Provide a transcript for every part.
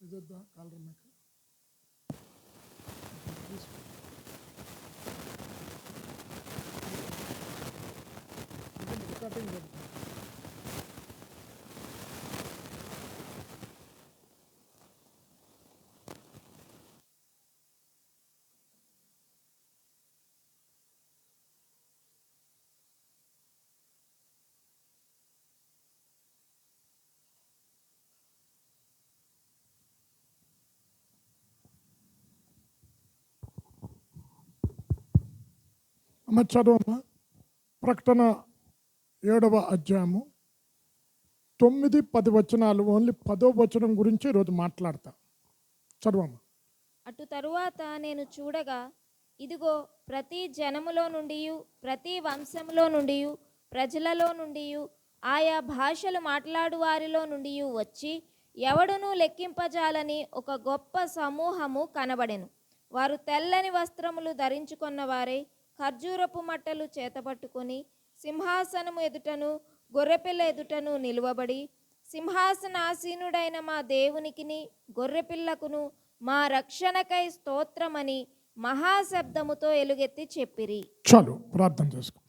ఇదిద్దా caller మీకు recording పెడతాను. అమ్మ చదువమ్మ. ప్రకటన 7వ అధ్యాయము 9-10 వచనాలు. ఓన్లీ 10వ వచనం గురించి ఈరోజు మాట్లాడతా. చదువమ్మ. అటు తరువాత నేను చూడగా, ఇదిగో, ప్రతి జనములో నుండి, ప్రతి వంశములో నుండి, ప్రజలలో నుండి, ఆయా భాషలు మాట్లాడు వారిలో నుండి వచ్చి ఎవడునూ లెక్కింపజాలని ఒక గొప్ప సమూహము కనబడెను. వారు తెల్లని వస్త్రములు ధరించుకున్న వారై ఖర్జూరపు మట్టలు చేతపట్టుకొని సింహాసనము ఎదుటను గొర్రెపిల్ల ఎదుటను నిలువబడి, సింహాసనాసీనుడైన మా దేవునికిని గొర్రెపిల్లకును మా రక్షణకై స్తోత్రమని మహాశబ్దముతో ఎలుగెత్తి చెప్పిరి. చాలు, ప్రార్థన చేసుకో.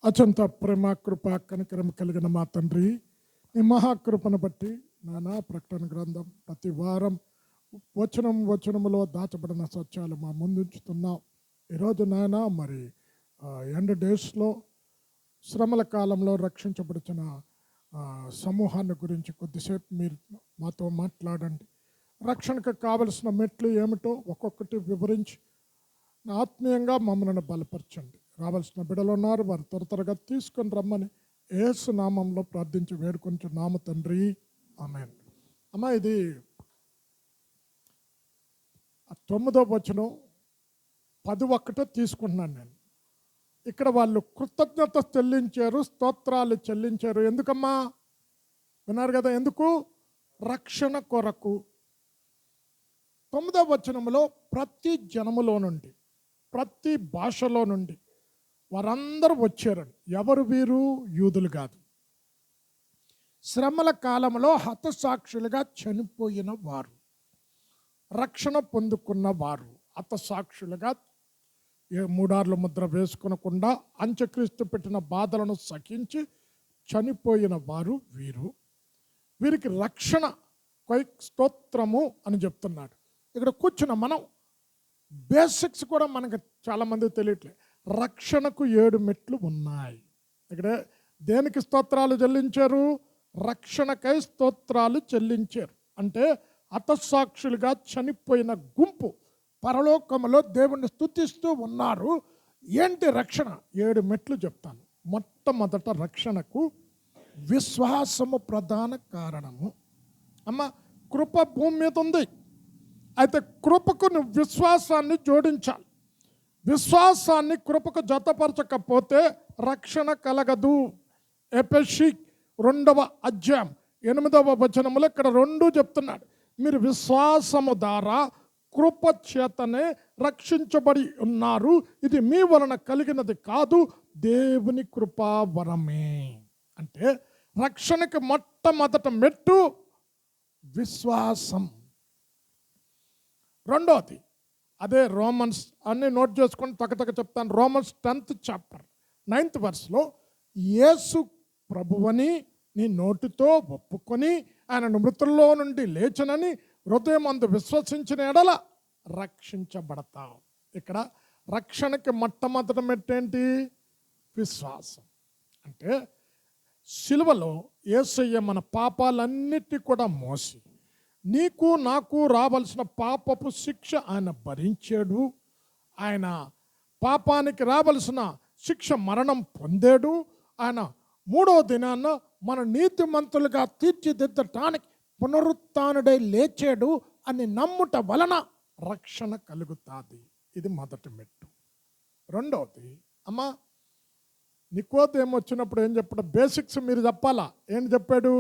అత్యంత ప్రేమ, కృప, కనికరం కలిగిన మా తండ్రి, నీ మహాకృపను బట్టి నానా ప్రకటన గ్రంథం ప్రతి వారం వచనములో దాచబడిన సత్యాలు మా ముందుంచుతున్నాం. ఈరోజు నాయన మరి ఎండ్ డేస్లో శ్రమల కాలంలో రక్షించబడిన సమూహాన్ని గురించి కొద్దిసేపు మీరు మాతో మాట్లాడండి. రక్షణకు కావలసిన మెట్లు ఏమిటో ఒక్కొక్కటి వివరించి ఆత్మీయంగా మమ్మల్ని బలపరచండి. రావాల్సిన బిడ్డలు ఉన్నారు, వారు త్వరగా తీసుకొని రమ్మని యేసు నామంలో ప్రార్థించి వేడుకొంచున్నాము తండ్రి, ఆమేన్. అమ్మ, ఇది 9వ వచనం 10 తీసుకుంటున్నాను నేను. ఇక్కడ వాళ్ళు కృతజ్ఞత చెల్లించారు, స్తోత్రాలు చెల్లించారు. ఎందుకమ్మా? విన్నారు కదా, ఎందుకు? రక్షణ కొరకు. 9వ వచనంలో ప్రతి జనములో నుండి, ప్రతి భాషలో నుండి వారందరూ వచ్చారండి. ఎవరు వీరు? యూదులు కాదు. శ్రమల కాలంలో హతసాక్షులుగా చనిపోయిన వారు, రక్షణ పొందుకున్న వారు, హతసాక్షులుగా మూడార్ల ముద్ర వేసుకొనకుండా అంత్యక్రీస్తు పెట్టిన బాధలను సహించి చనిపోయిన వారు వీరు. వీరికి రక్షణ స్తోత్రము అని చెప్తున్నాడు. ఇక్కడ కూర్చున్న మనం బేసిక్స్ కూడా మనకు చాలామంది తెలియట్లేదు. రక్షణకు 7 మెట్లు ఉన్నాయి. ఇక్కడ దేనికి స్తోత్రాలు చెల్లించారు? రక్షణకై స్తోత్రాలు చెల్లించారు. అంటే హతసాక్షులుగా చనిపోయిన గుంపు పరలోకములో దేవుణ్ణి స్తుతిస్తూ ఉన్నారు. ఏంటి రక్షణ? 7 మెట్లు చెప్తాను. మొట్టమొదట రక్షణకు విశ్వాసము ప్రధాన కారణము. అమ్మ, కృప భూమి మీద ఉంది. అయితే కృపకు నువ్వు విశ్వాసాన్ని జోడించాలి. విశ్వాసాన్ని కృపకు జతపరచకపోతే రక్షణ కలగదు. ఎఫెసీ 2వ అధ్యాయం 8వ వచనములో ఇక్కడ 2 చెప్తున్నాడు. మీరు విశ్వాసము ద్వారా కృప చేతనే రక్షించబడి ఉన్నారు. ఇది మీ వలన కలిగినది కాదు, దేవుని కృపా వరమే. అంటే రక్షణకి మొట్టమొదట మెట్టు విశ్వాసం. రెండోది అదే రోమన్స్ అన్ని నోట్ చేసుకొని తగతగ చెప్తాను. రోమన్స్ 10th చాప్టర్ 9th verseలో యేసు ప్రభువని నీ నోటితో ఒప్పుకొని ఆయన మృతుల్లో నుండి లేచనని హృదయమందు విశ్వసించిన ఎడల రక్షించబడతావు. ఇక్కడ రక్షణకి మొట్టమొదట మెట్టేంటి? విశ్వాసం. అంటే సిలువలో యేసయ్య మన పాపాలన్నిటి కూడా మోసి నీకు నాకు రావాల్సిన పాపపు శిక్ష ఆయన భరించాడు. ఆయన పాపానికి రావాల్సిన శిక్ష మరణం పొందాడు. ఆయన 3వ దినాన మన నీతిమంతులుగా తీర్చిదిద్దటానికి పునరుత్థానుడై లేచాడు అని నమ్ముట వలన రక్షణ కలుగుతుంది. ఇది మొదటి మెట్టు. రెండవది, అమ్మా, నికోదేము వచ్చినప్పుడు ఏం చెప్పాడు? బేసిక్స్ మీరు చెప్పాలా. ఏం చెప్పాడు?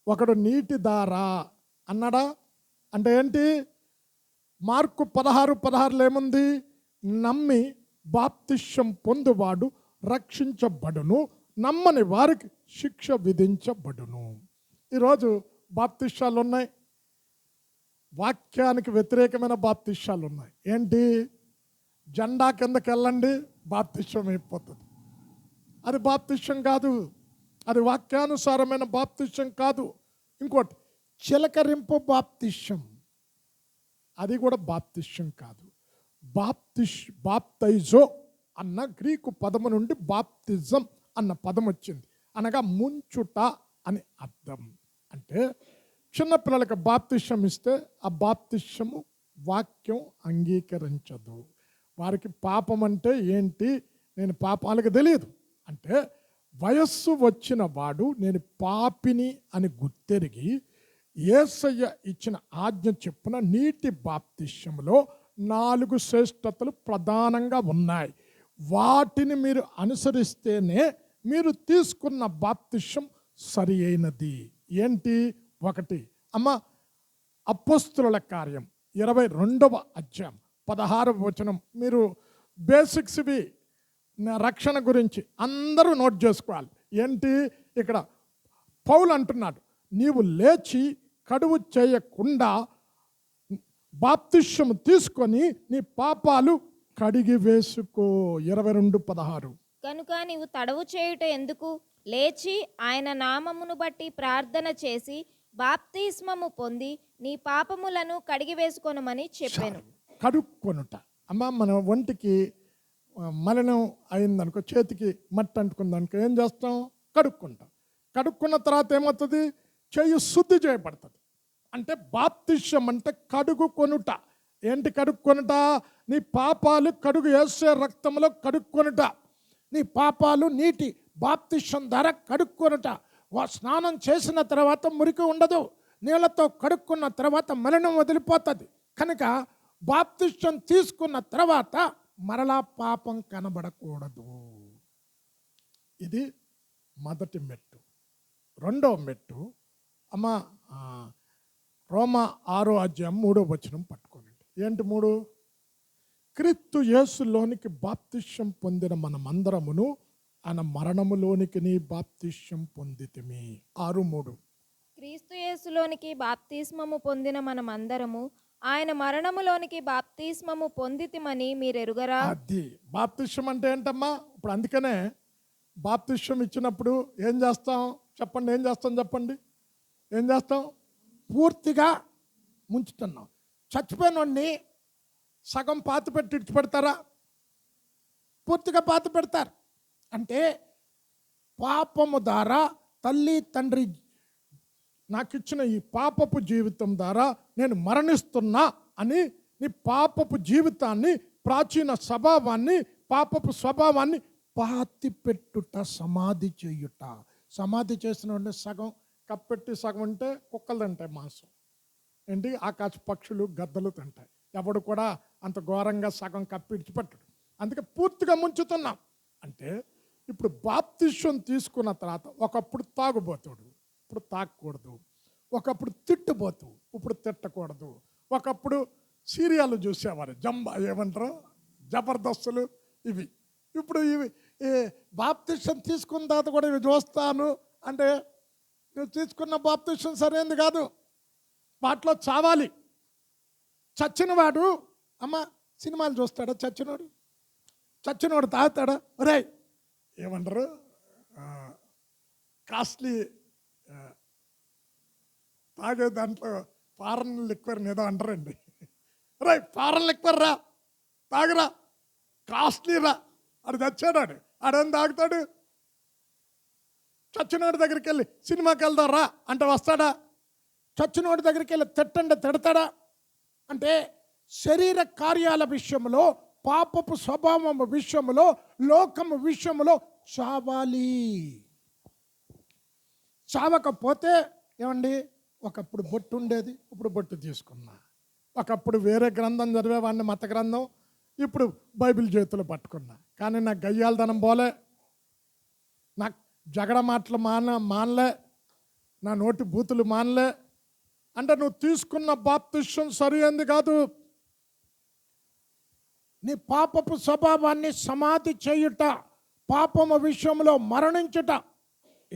ఒకడు నీటి దారా అన్నాడా? అంటే ఏంటి? మార్కు 16:16 ఏముంది? నమ్మి బాప్తిష్యం పొందువాడు రక్షించబడును, నమ్మని వారికి శిక్ష విధించబడును. ఈరోజు బాప్తిష్యాలు ఉన్నాయి. వాక్యానికి వ్యతిరేకమైన బాప్తిష్యాలు ఉన్నాయి. ఏంటి? జెండా కిందకి వెళ్ళండి, బాప్తిష్యం అయిపోతుంది. అది బాప్తిష్యం కాదు, అది వాక్యానుసారమైన బాప్తిష్యం కాదు. ఇంకోటి చిలకరింపు బాప్తిష్యం, అది కూడా బాప్తిష్యం కాదు. బాప్తైజో అన్న గ్రీకు పదము నుండి బాప్తిజం అన్న పదం వచ్చింది, అనగా ముంచుట అని అర్థం. అంటే చిన్నపిల్లలకు బాప్తిష్యం ఇస్తే ఆ బాప్తిష్యము వాక్యం అంగీకరించదు. వారికి పాపం అంటే ఏంటి, నేను పాపాలకు తెలియదు అంటే, వయస్సు వచ్చిన వాడు నేను పాపిని అని గుర్తెరిగి యేసయ్య ఇచ్చిన ఆజ్ఞ చెప్పున నీటి బాప్తిష్యంలో 4 శ్రేష్టతలు ప్రధానంగా ఉన్నాయి. వాటిని మీరు అనుసరిస్తేనే మీరు తీసుకున్న బాప్తిష్యం సరి అయినది. ఏంటి? 1 అమ్మ, అపోస్తుల కార్యం 22వ అధ్యాయం 16వ వచనం. మీరు బేసిక్స్ ఇవి రక్షణ గురించి అందరూ నోట్ చేసుకోవాలి. ఏంటి? ఇక్కడ పౌలు అంటున్నాడు, నీవు లేచి కడువు చేయకుండా బాప్తిష్యం తీసుకొని నీ పాపాలు కడిగి వేసుకో. 22:16. కనుక నీవు తడవు చేయుట ఎందుకు? లేచి ఆయన నామమును బట్టి ప్రార్థన చేసి బాప్తిస్మము పొంది నీ పాపములను కడిగి వేసుకొనమని చెప్పాను. కడుక్కొనుట. అమ్మ, మన ఒంటికి మలినం అయిందనుకో, చేతికి మట్టి అంటుకుందనుకో, ఏం చేస్తాం? కడుక్కుంటాం. కడుక్కున్న తర్వాత ఏమవుతుంది? చెయ్యి శుద్ధి చేయబడుతుంది. అంటే బాప్తిష్యం అంటే కడుగుకొనుట. ఏంటి కడుక్కొనుట? నీ పాపాలు కడుగు యేసే రక్తంలో కడుక్కొనుట. నీ పాపాలు నీటి బాప్తిష్యం ద్వారా కడుక్కొనుట. స్నానం చేసిన తర్వాత మురికి ఉండదు, నీళ్ళతో కడుక్కున్న తర్వాత మలినం వదిలిపోతుంది. కనుక బాప్తిష్యం తీసుకున్న తర్వాత మరలా పాపం కనబడకూడదు. ఇది మొదటి మెట్టు. రెండవ మెట్టు అమ్మ, రోమా 6వ అధ్యాయం 3వ వచనం పట్టుకోండి. ఏంటి 3? క్రీస్తు యేసులోనికి బాప్తిష్యం పొందిన మనమందరమును ఆయన మరణములోనికి నీ బాప్తిష్యం పొందితిమి. 6:3. క్రీస్తు యేసులోనికి బాప్తిస్మము పొందిన మనమందరము ఆయన మరణములోనికి బాప్తిస్మము పొందితిమని మీరెరుగరా? అది బాప్తిష్యం అంటే ఏంటమ్మా? ఇప్పుడు అందుకనే బాప్తిష్యం ఇచ్చినప్పుడు ఏం చేస్తాం చెప్పండి? ఏం చేస్తాం? పూర్తిగా ముంచుతున్నాం. చచ్చిపోయిన వాడిని సగం పాతి పెట్టి ఇడిచిపెడతారా? పూర్తిగా పాతి పెడతారు. అంటే పాపము ద్వారా తల్లి తండ్రి నాకు ఇచ్చిన ఈ పాపపు జీవితం ద్వారా నేను మరణిస్తున్నా అని నీ పాపపు జీవితాన్ని, ప్రాచీన స్వభావాన్ని, పాపపు స్వభావాన్ని పాతి పెట్టుట, సమాధి చేయుట. సమాధి చేసిన సగం కప్పెట్టి సగం ఉంటే కుక్కలు తింటాయి మాంసం. ఏంటి? ఆకాశ పక్షులు గద్దలు తింటాయి. ఎవడు కూడా అంత ఘోరంగా సగం కప్పిడిచిపెట్టడు. అందుకే పూర్తిగా ముంచుతున్నాం. అంటే ఇప్పుడు బాప్తిష్యం తీసుకున్న తర్వాత ఒకప్పుడు తాగుబోతాడు, ఇప్పుడు తాగకూడదు. ఒకప్పుడు తిట్టుబోతు, ఇప్పుడు తిట్టకూడదు. ఒకప్పుడు సీరియల్ చూసేవారు, ఏమంటారు, జబర్దస్తులు ఇవి. ఇప్పుడు ఇవి బాప్తిష్యం తీసుకున్న తర్వాత కూడా ఇవి చూస్తాను అంటే నువ్వు తీసుకున్న బాప్తిష్యం సరైనది కాదు. వాటిలో చావాలి. చచ్చినవాడు అమ్మ సినిమాలు చూస్తాడా? చచ్చినోడు తాగుతాడా? ఒరే ఏమంటారు, కాస్ట్లీ తాగే దాంట్లో ఫారెన్ లిక్వర్ ఏదో అంటారండి. రే ఫారెన్ లిక్వర్ రా, తాగురా, కాస్ట్లీ రా. ఆడు చచ్చాడు, ఆడేం తాగుతాడు? చచ్చినోడి దగ్గరికి వెళ్ళి సినిమాకి వెళ్దాం రా అంటే వస్తాడా? చచ్చినోడి దగ్గరికి వెళ్ళి తిట్టండి తిడతాడా? అంటే శరీర కార్యాల విషయంలో, పాపపు స్వభావం విషయంలో, లోకము విషయంలో చావాలి. చావకపోతే ఏమండి, ఒకప్పుడు బొట్టు ఉండేది, ఇప్పుడు బొట్టు తీసుకున్నా. ఒకప్పుడు వేరే గ్రంథం చదివేవాడిని, మత గ్రంథం, ఇప్పుడు బైబిల్ చేతులు పట్టుకున్నా. కానీ నాకు గయ్యాలదనం పోలే, నాకు జగడ మాటలు మానలే, నా నోటి బూతులు మానలే. అంటే నువ్వు తీసుకున్న బాప్తిష్యం సరి అయింది కాదు. నీ పాపపు స్వభావాన్ని సమాధి చేయుట, పాపము విషయంలో మరణించుట,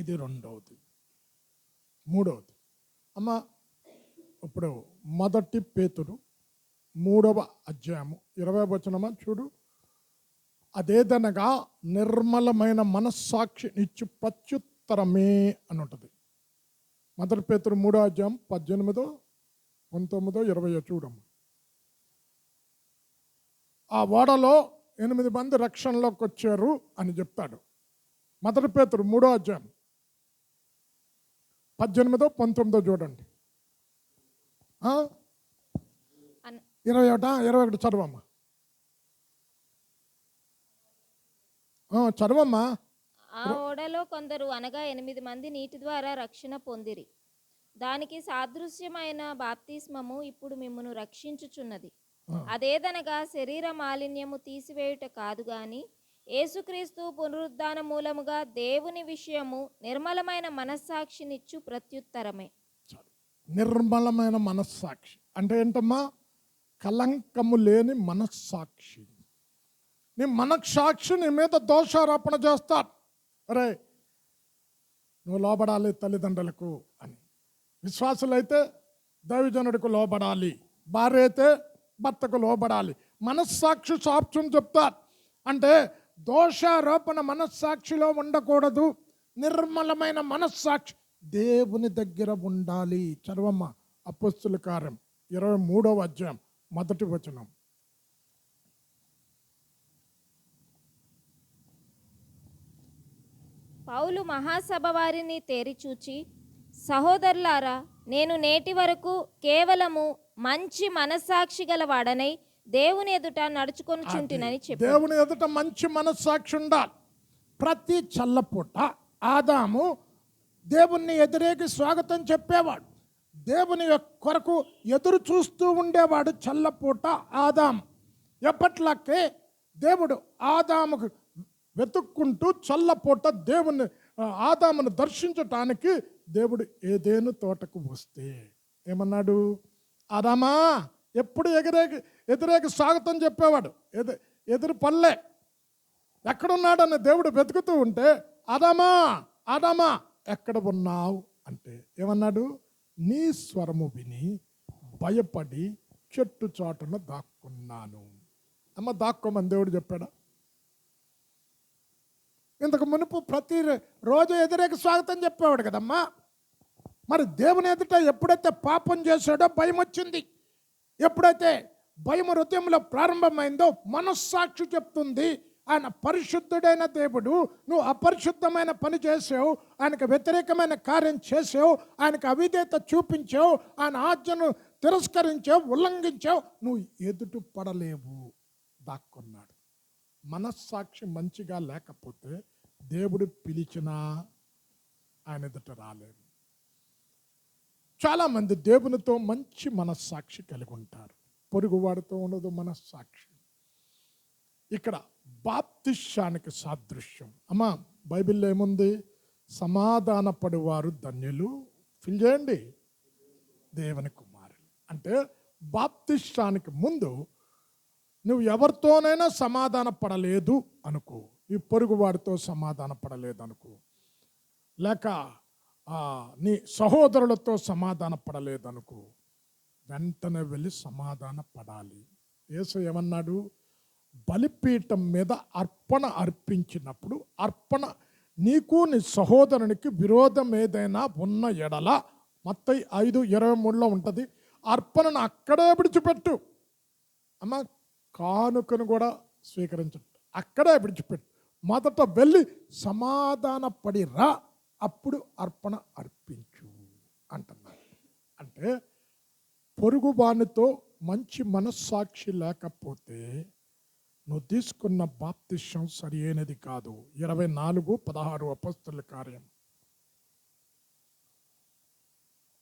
ఇది రెండవది. మూడవది అమ్మ, ఇప్పుడు మొదటి పేతురు 3వ అధ్యాయము 20వ వచనమా చూడు. అదేదనగా నిర్మలమైన మనస్సాక్షి ఇచ్చు ప్రత్యుత్తరమే అని ఉంటుంది. మొదటి పేతురు 3వ అధ్యాయం 18, 19, 20 చూడము. ఆ ఓడలో 8 మంది రక్షణలోకి వచ్చారు అని చెప్తాడు. మొదటి పేతురు 3వ అధ్యాయం 18, 19 చూడండి. 21 చదవమ్మా. చదవమ్మా. ఆ ఓడలో కొందరు అనగా 8 మంది నీటి ద్వారా రక్షణ పొందిరి. దానికి సాదృశ్యమైన బాప్తిస్మము ఇప్పుడు మిమ్మును రక్షించుచున్నది. అదేదనగా శరీర మాలిన్యము తీసివేయుట కాదు గాని యేసుక్రీస్తు పునరుద్ధాన మూలముగా దేవుని విషయము నిర్మలమైన మనస్సాక్షినిచ్చు ప్రత్యుత్తరమే. నిర్మలమైన మనస్సాక్షి అంటే ఏంటమ్మా? కలంకము లేని మనస్సాక్షి. నీ మనస్సాక్షి నీ మీద దోషారోపణ చేస్తాడు. అరే నువ్వు లోబడాలి తల్లిదండ్రులకు అని. విశ్వాసులైతే దైవజనుడికి లోబడాలి, భార్య అయితే భర్తకు లోబడాలి. మనస్సాక్షి సాక్ష్యం చెప్తారు. అంటే దోషారోపణ మనస్సాక్షిలో ఉండకూడదు. నిర్మలమైన మనస్సాక్షి దేవుని దగ్గర ఉండాలి. చదవమ్మ అపొస్తలుల కార్యం 23వ అధ్యాయం 1వ వచనం. పౌలు మహాసభ వారిని తేరిచూచి, సహోదరులారా, నేను నేటి వరకు కేవలము మంచి మనస్సాక్షి గల వాడనై దేవుని ఎదుట నడుచుకొనుచుంటినని చెప్పాడు. దేవుని ఎదుట మంచి మనస్సాక్షి ఉండాలి. ప్రతి చల్లపూట ఆదాము దేవుణ్ణి ఎదురేకి స్వాగతం చెప్పేవాడు. దేవుని కొరకు ఎదురు చూస్తూ ఉండేవాడు. చల్లపూట ఆదాము ఎప్పట్లాకే దేవుడు ఆదాముకు వెతుక్కుంటూ చల్లపూట దేవుని ఆదామును దర్శించటానికి దేవుడు ఏదేను తోటకు వస్తే ఏమన్నాడు? ఆదామా, ఎప్పుడు ఎదురేకి స్వాగతం చెప్పేవాడు. ఎదురు పల్లె ఎక్కడున్నాడని దేవుడు వెతుకుతూ ఉంటే, ఆదామా ఆదామా ఎక్కడ ఉన్నావు అంటే ఏమన్నాడు? నీ స్వరము విని భయపడి చెట్టు చాటున దాక్కున్నాను. అమ్మ దాక్కోమని దేవుడు చెప్పాడా? ఇంతకు మునుపు ప్రతి రోజు ఎదురేకి స్వాగతం చెప్పేవాడు కదమ్మా. మరి దేవుని ఎదుట ఎప్పుడైతే పాపం చేశాడో భయం వచ్చింది. ఎప్పుడైతే భయం హృదయంలో ప్రారంభమైందో మనస్సాక్షి చెప్తుంది, ఆయన పరిశుద్ధుడైన దేవుడు, నువ్వు అపరిశుద్ధమైన పని చేసావు, ఆయనకు వ్యతిరేకమైన కార్యం చేసావు, ఆయనకు అవిధేయత చూపించావు, ఆయన ఆజ్ఞను తిరస్కరించావు, ఉల్లంఘించావు, నువ్వు ఎదుట పడలేవు. దాక్కున్నాడు. మనస్సాక్షి మంచిగా లేకపోతే దేవుడు పిలిచినా ఆయన ఎదుట రాలేరు. చాలామంది దేవునితో మంచి మనస్సాక్షి కలిగి ఉంటారు, పొరుగువాడితో ఉండదు మనస్సాక్షి. ఇక్కడ బాప్తిష్యానికి సాదృశ్యం. అమ్మా బైబిల్లో ఏముంది? సమాధానపడువారు ధన్యులు, ఫిల్ చేయండి, దేవుని కుమారులు. అంటే బాప్తిష్యానికి ముందు నువ్వు ఎవరితోనైనా సమాధాన పడలేదు అనుకో, ఈ పొరుగువాడితో సమాధాన పడలేదు అనుకో, లేక నీ సహోదరులతో సమాధాన పడలేదనుకో, వెంటనే వెళ్ళి సమాధాన పడాలి. యేసు ఏమన్నాడు? బలిపీఠం మీద అర్పణ అర్పించినప్పుడు అర్పణ నీకు నీ సహోదరునికి విరోధం ఏదైనా ఉన్న ఎడల, మత్తయి 5:23 ఉంటుంది, అర్పణను అక్కడే విడిచిపెట్టు. అమ్మ కానుకను కూడా స్వీకరించు, అక్కడే విడిచిపెట్టు. మొదట వెళ్ళి సమాధాన పడిరా, అప్పుడు అర్పణ అర్పించు అంటున్నారు. అంటే పొరుగువానితో మంచి మనస్సాక్షి లేకపోతే నువ్వు తీసుకున్న బాప్తిష్యం సరి అయినది కాదు. 24:16 అపొస్తలుల కార్యం.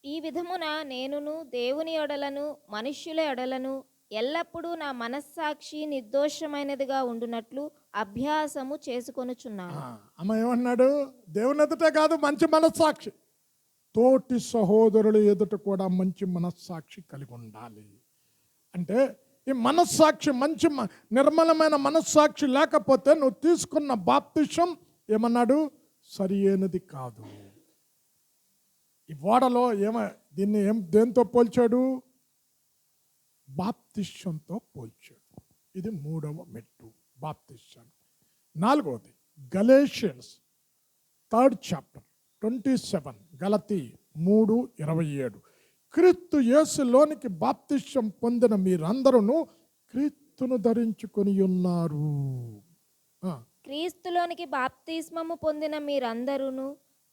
ఈ విధమున నేనును దేవుని ఎడలను మనుష్యుల ఎడలను ఎల్లప్పుడూ నా మనస్సాక్షి నిర్దోషమైనదిగా ఉండునట్లు అభ్యాసము చేసుకొనుచున్నాను. అమ్మ ఏమన్నాడు? దేవుని ఎదుటే కాదు, మంచి మనస్సాక్షి, తోటి సహోదరుల ఎదుట కూడా మంచి మనస్సాక్షి కలిగి ఉండాలి. అంటే ఈ మనస్సాక్షి మంచి నిర్మలమైన మనస్సాక్షి లేకపోతే నువ్వు తీసుకున్న బాప్తిసం ఏమన్నాడు? సరి అయినది కాదు. ఈ ఓడలో దీన్ని దేంతో పోల్చాడు? బాప్తిష్యంతో పోల్చాడు. ఇది 3వ మెట్టు, బాప్తిష్యం. 4వది గలేషియన్స్ 3rd చాప్టర్ 27, గలతీ 3:27. క్రీస్తు యేసులోనికి బాప్తిష్యం పొందిన మీరందరూ క్రీస్తును ధరించుకొని ఉన్నారు. క్రీస్తులోనికి బాప్తిస్మము పొందిన మీరందరూను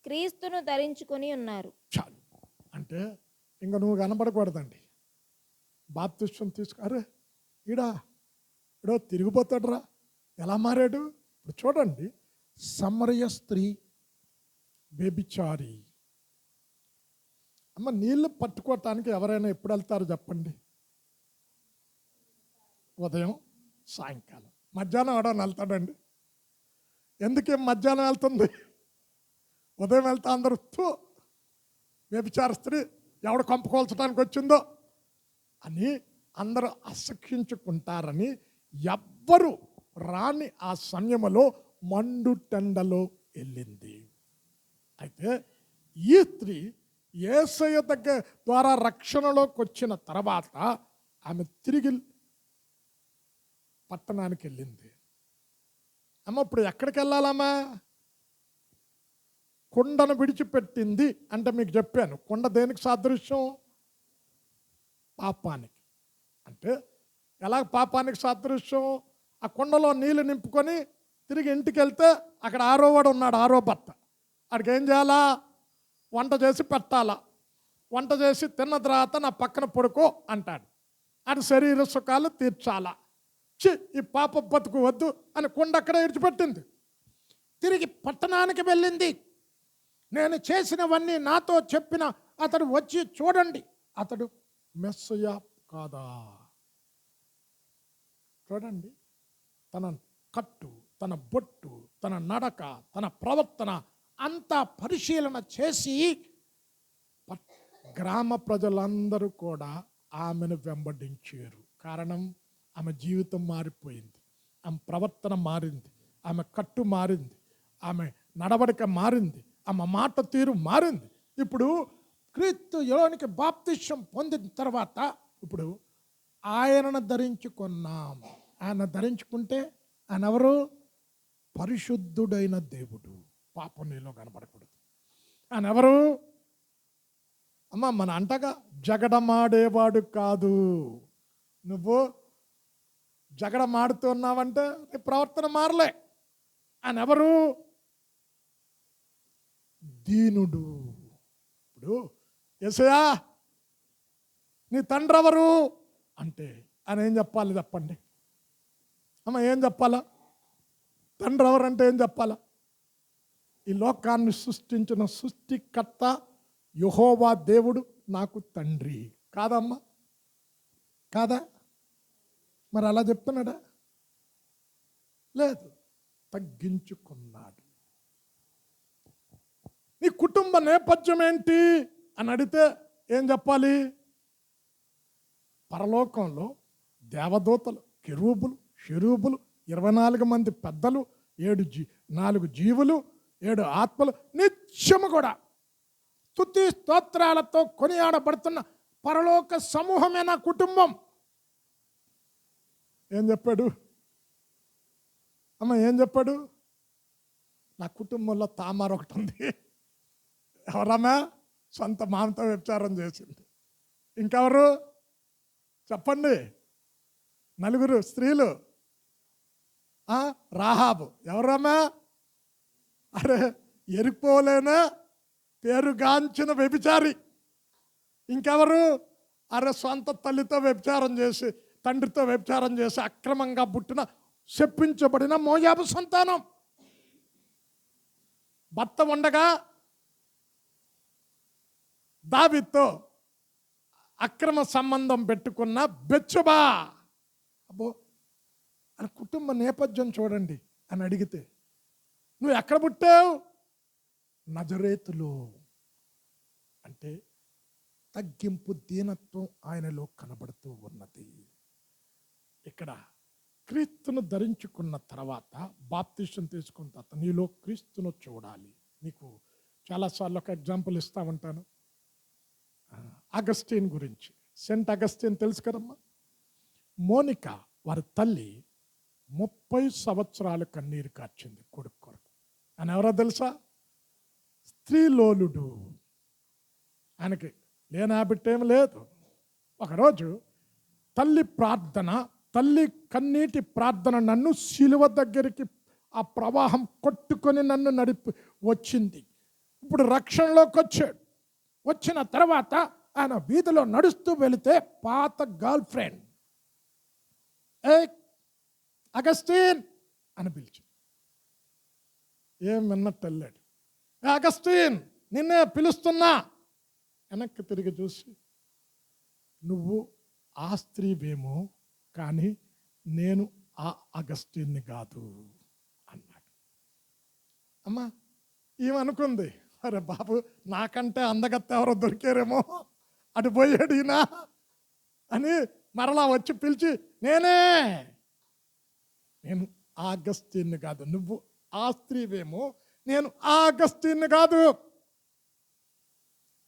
క్రీస్తును ధరించుకొని ఉన్నారు. చాలు. అంటే ఇంకా నువ్వు కనబడకూడదండి. బాప్తిష్యం అరే ఈడో తిరిగిపోతాడురా, ఎలా మారాడు? ఇప్పుడు చూడండి, సమరయ స్త్రీ, వ్యభిచారి. అమ్మ, నీళ్ళు పట్టుకోవటానికి ఎవరైనా ఎప్పుడు వెళ్తారు చెప్పండి? ఉదయం, సాయంకాలం. మధ్యాహ్నం ఎవడో వెళ్తాడండి? ఎందుకేం మధ్యాహ్నం వెళ్తుంది? ఉదయం వెళ్తా అందరూ వ్యభిచార స్త్రీ ఎవడు కొంపకోల్చడానికి వచ్చిందో అని అందరూ అసఖ్యించుకుంటారని ఎవ్వరు రాని ఆ సమయంలో మండుటెండలో వెళ్ళింది. అయితే ఈ స్త్రీ యేసయ్య దగ్గర ద్వారా రక్షణలోకి వచ్చిన తర్వాత ఆమె తిరిగి పట్టణానికి వెళ్ళింది. అమ్మ, ఇప్పుడు ఎక్కడికి వెళ్ళాలమ్మా? కుండను విడిచిపెట్టింది అంటే మీకు చెప్పాను. కుండ దేనికి సాదృశ్యం? పాపానికి. అంటే ఎలా పాపానికి సాదృశ్యం? ఆ కుండలో నీళ్ళు నింపుకొని తిరిగి ఇంటికి వెళ్తే అక్కడ ఆరోవాడు ఉన్నాడు, ఆరో భర్త. అక్కడికి ఏం చేయాలా? వంట చేసి పెట్టాలా. వంట చేసి తిన్న తర్వాత నా పక్కన పడుకో అంటాడు. అది శరీర సుఖాలు తీర్చాలా. ఈ పాప బతుకు వద్దు అని కుండ అక్కడ విడిచిపెట్టింది. తిరిగి పట్టణానికి వెళ్ళింది. నేను చేసినవన్నీ నాతో చెప్పిన అతడు వచ్చి చూడండి, అతడు మెస్సయా కాదా? చూడండి, తన కట్టు, తన బొట్టు, తన నడక, తన ప్రవర్తన అంతా పరిశీలన చేసి గ్రామ ప్రజలందరూ కూడా ఆమెను వెంబడించారు. కారణం, ఆమె జీవితం మారిపోయింది, ఆమె ప్రవర్తన మారింది, ఆమె కట్టు మారింది, ఆమె నడవడిక మారింది, ఆమె మాట తీరు మారింది. ఇప్పుడు క్రీస్తు యోనికి బాప్తిష్యం పొందిన తర్వాత ఇప్పుడు ఆయనను ధరించుకున్నాం. ఆయన ధరించుకుంటే ఆయన ఎవరు? పరిశుద్ధుడైన దేవుడు. పాపం నీలో కనబడకూడదు. ఆయన ఎవరు? అమ్మ, మన అంటగా జగడమాడేవాడు కాదు. నువ్వు జగడమాడుతున్నావంటే నీ ప్రవర్తన మారలే. ఆయన ఎవరు? దీనుడు. ఇప్పుడు యేసయ్యా నీ తండ్రి ఎవరు అంటే ఆయన ఏం చెప్పాలి చెప్పండి? అమ్మ, ఏం చెప్పాలా? తండ్రి ఎవరంటే ఏం చెప్పాలా? ఈ లోకాన్ని సృష్టించిన సృష్టికర్త యెహోవా దేవుడు నాకు తండ్రి. కాదమ్మా? కాదా? మరి అలా చెప్తున్నాడా? లేదు, తగ్గించుకున్నాడు. నీ కుటుంబ నేపథ్యం ఏంటి అని అడిగితే ఏం చెప్పాలి? పరలోకంలో దేవదూతలు, కెరూబులు, షెరూబులు, 24 మంది పెద్దలు, 4 జీవులు, 7 ఆత్మలు నిత్యము కూడా స్తుతి స్తోత్రాలతో కొనియాడబడుతున్న పరలోక సమూహమే నా కుటుంబం. ఏం చెప్పాడు? అమ్మ, ఏం చెప్పాడు? నా కుటుంబంలో తామర ఒకటి ఉంది. ఎవరమ్మా? సొంత మామతో వ్యభిచారం చేసింది. ఇంకెవరు చెప్పండి? 4 స్త్రీలు. రాహాబు ఎవరమ్మా? అరే, ఎరిపోలేనా పేరుగాంచిన వ్యభిచారి. ఇంకెవరు? అరే, సొంత తల్లితో వ్యభిచారం చేసి, తండ్రితో వ్యభిచారం చేసి అక్రమంగా పుట్టిన శపించబడిన మోయాబు సంతానం. భర్త ఉండగా దావీదుతో అక్రమ సంబంధం పెట్టుకున్న బెత్షెబా. అబ్బో, అని కుటుంబ నేపథ్యం చూడండి అని అడిగితే నువ్వు ఎక్కడ పుట్టావు? నజరేతులో. అంటే తగ్గింపు, దీనత్వం ఆయనలో కనబడుతూ ఉన్నది. ఇక్కడ క్రీస్తును ధరించుకున్న తర్వాత బాప్తిష్యం తీసుకున్న తర్వాత నీలో క్రీస్తును చూడాలి. నీకు చాలాసార్లు ఒక ఎగ్జాంపుల్ ఇస్తా ఉంటాను. అగస్టిన్ గురించి. సెంట్ అగస్టిన్ తెలుసు కదమ్మా. మోనికా వారి తల్లి 30 సంవత్సరాలు కన్నీరు కార్చింది కొడుకు కొరకు. ఆయన ఎవరో తెలుసా? స్త్రీలోలుడు. ఆయనకి లేని హ్యాబిట్ ఏం లేదు. ఒకరోజు తల్లి ప్రార్థన, తల్లి కన్నీటి ప్రార్థన నన్ను శిలువ దగ్గరికి ఆ ప్రవాహం కొట్టుకొని నన్ను నడిపి వచ్చింది. ఇప్పుడు రక్షణలోకి వచ్చాడు. వచ్చిన తర్వాత ఆయన వీధిలో నడుస్తూ వెళితే పాత గర్ల్ ఫ్రెండ్ ఏ అగస్టిన్ అని పిలిచి ఏం విన్నట్టు వెళ్ళాడు. అగస్టిన్ నిన్నే పిలుస్తున్నా. వెనక్కి తిరిగి చూసి, నువ్వు ఆ స్త్రీవేమో కానీ నేను ఆ అగస్టిన్ని కాదు అన్నాడు. అమ్మా ఏమనుకుంది, అరే బాబు నాకంటే అందగత్త ఎవరో దొరికారేమో అటు పోయాడు ఈయన అని మరలా వచ్చి పిలిచి, నేను ఆ అగస్టిన్ని కాదు, నువ్వు ఆ స్త్రీవేమో నేను ఆ అగస్టిన్ని కాదు.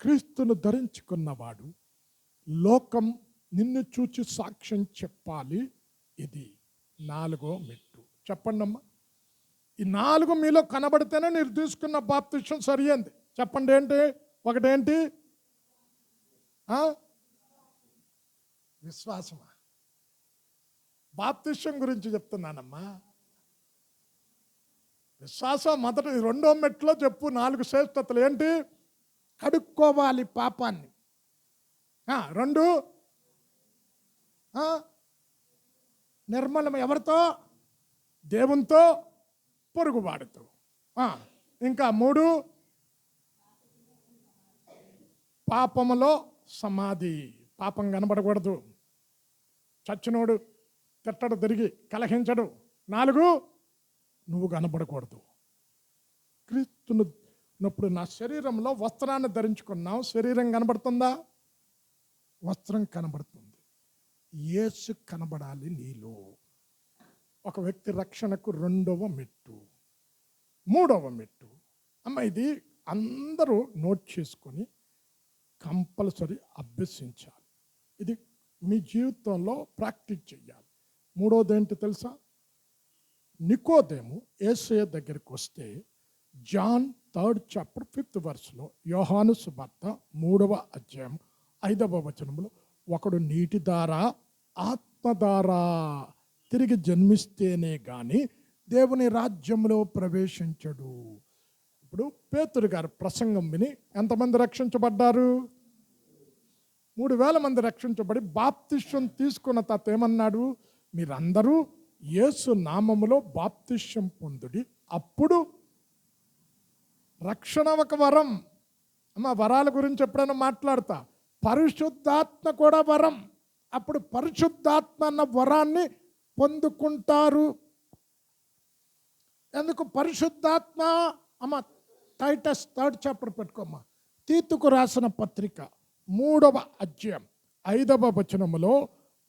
క్రీస్తును ధరించుకున్నవాడు లోకం నిన్ను చూచి సాక్ష్యం చెప్పాలి. ఇది 4వ మెట్టు. చెప్పండి అమ్మా. ఈ 4 మీలో కనబడితేనే మీరు తీసుకున్న బాప్తిసం సరియైంది. చెప్పండి ఏంటి? ఒకటేంటి? విశ్వాసమా? బాప్తిసం గురించి చెప్తున్నానమ్మా. విశ్వాసం మొదటి 2వ మెట్లో చెప్పు. 4 శ్రేష్టతలు ఏంటి? కడుక్కోవాలి పాపాన్ని. 2 నిర్మలం. ఎవరితో? దేవునితో, పొరుగువాడితో. ఇంకా 3 పాపములో సమాధి. పాపం కనబడకూడదు. చచ్చినోడు తిట్టడు, తిరిగి కలహించడు. 4 నువ్వు కనబడకూడదు. క్రీస్తును ఉన్నప్పుడు నా శరీరంలో వస్త్రాన్ని ధరించుకున్నావు. శరీరం కనబడుతుందా? వస్త్రం కనబడుతుంది. యేసు కనబడాలి నీలో. ఒక వ్యక్తి రక్షణకు 2వ మెట్టు. 3వ మెట్టు అమ్మ, ఇది అందరూ నోట్ చేసుకొని కంపల్సరీ అభ్యసించాలి. ఇది మీ జీవితంలో ప్రాక్టీస్ చేయాలి. 3వది ఏంటి తెలుసా? నికోదేము యేసయ్య దగ్గరికి వస్తే జాన్ 3rd chapter 5th verseలో, యోహాను సువార్త 3వ అధ్యాయం 5వ వచనంలో, ఒకడు నీటి ద్వారా ఆత్మ ద్వారా తిరిగి జన్మిస్తేనే గాని దేవుని రాజ్యంలో ప్రవేశించడు. ఇప్పుడు పేతురు గారు ప్రసంగం విని ఎంతమంది రక్షించబడ్డారు? 3000 మంది రక్షించబడి బాప్తిష్యం తీసుకున్న తర్వాత ఏమన్నాడు? మీరందరూ యేసు నామములో బాప్తిష్యం పొందుడి, అప్పుడు రక్షణ ఒక వరం. అమ్మ వరాల గురించి ఎప్పుడైనా మాట్లాడతా. పరిశుద్ధాత్మ కూడా వరం. అప్పుడు పరిశుద్ధాత్మ అన్న వరాన్ని పొందుకుంటారు. ఎందుకు పరిశుద్ధాత్మ? అమ్మ టైటస్ 3rd chapter పెట్టుకోమ్మా. తీతుకు రాసిన పత్రిక 3వ అధ్యాయం 5వ వచనములో,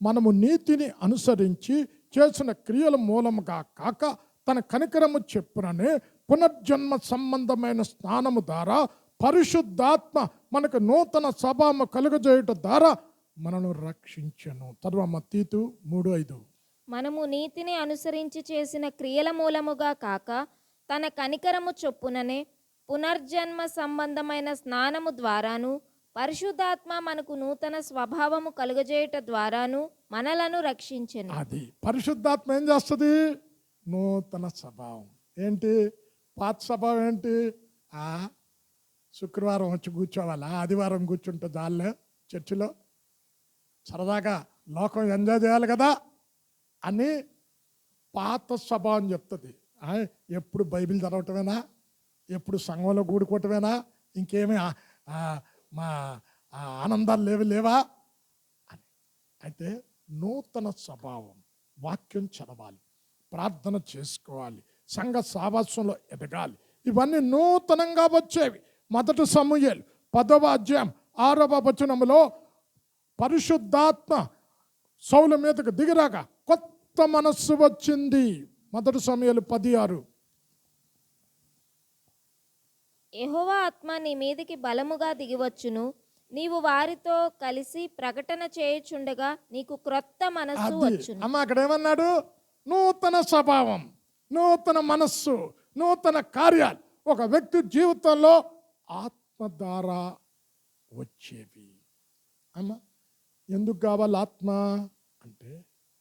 మనము నీతిని అనుసరించి చేసిన క్రియల మూలముగా కాక తన కనికరము చెప్పుననే పునర్జన్మ సంబంధమైన స్నానము ద్వారా పరిశుద్ధాత్మ మనకు నూతన స్వభావము కలుగజేయుట ద్వారా మనను రక్షించెను. చదవమ్మ తీతు 3:5. మనము నీతిని అనుసరించి చేసిన క్రియల మూలముగా కాక తన కనికరము చొప్పుననే పునర్జన్మ సంబంధమైన స్నానము ద్వారాను పరిశుద్ధాత్మ మనకు నూతన స్వభావము కలుగజేయుట ద్వారాను మనలను రక్షించెను. అది పరిశుద్ధాత్మ ఏం చేస్తుంది? నూతన స్వభావం. ఏంటి పాత స్వభావం? ఏంటి? శుక్రవారం వచ్చి కూర్చోవాలా, ఆదివారం కూర్చుంటే చాలే చర్చిలో, సరదాగా లోకం ఎంజాయ్ చేయాలి కదా అని పాత స్వభావం చెప్తుంది. ఎప్పుడు బైబిల్ చదవటమేనా, ఎప్పుడు సంఘంలో కూడుకోవటమేనా, ఇంకేమీ మా ఆనందాలు లేవా అని. అయితే నూతన స్వభావం, వాక్యం చదవాలి, ప్రార్థన చేసుకోవాలి, సంఘ సావాసంలో ఎదగాలి. ఇవన్నీ నూతనంగా వచ్చేవి. 1 సమూయేలు 10వ అధ్యాయం 6వ వచనములో పరిశుద్ధాత్మ సౌలు మీదకు దిగిరాగా కొత్త మనస్సు వచ్చింది. 1 సమూయేలు 10:6. యెహోవా ఆత్మ నీ మీదికి బలముగా దిగివచ్చును, నీవు వారితో కలిసి ప్రకటన చేయుచుండగా నీకు క్రొత్త మనస్సు అది వచ్చును. అమ్మ అక్కడ ఏమన్నాడు? నూతన స్వభావం, నూతన మనస్సు, నూతన కార్యాలు ఒక వ్యక్తి జీవితంలో ఆత్మ ద్వారా వచ్చేవి. అమ్మ ఎందుకు కావాలి ఆత్మ అంటే,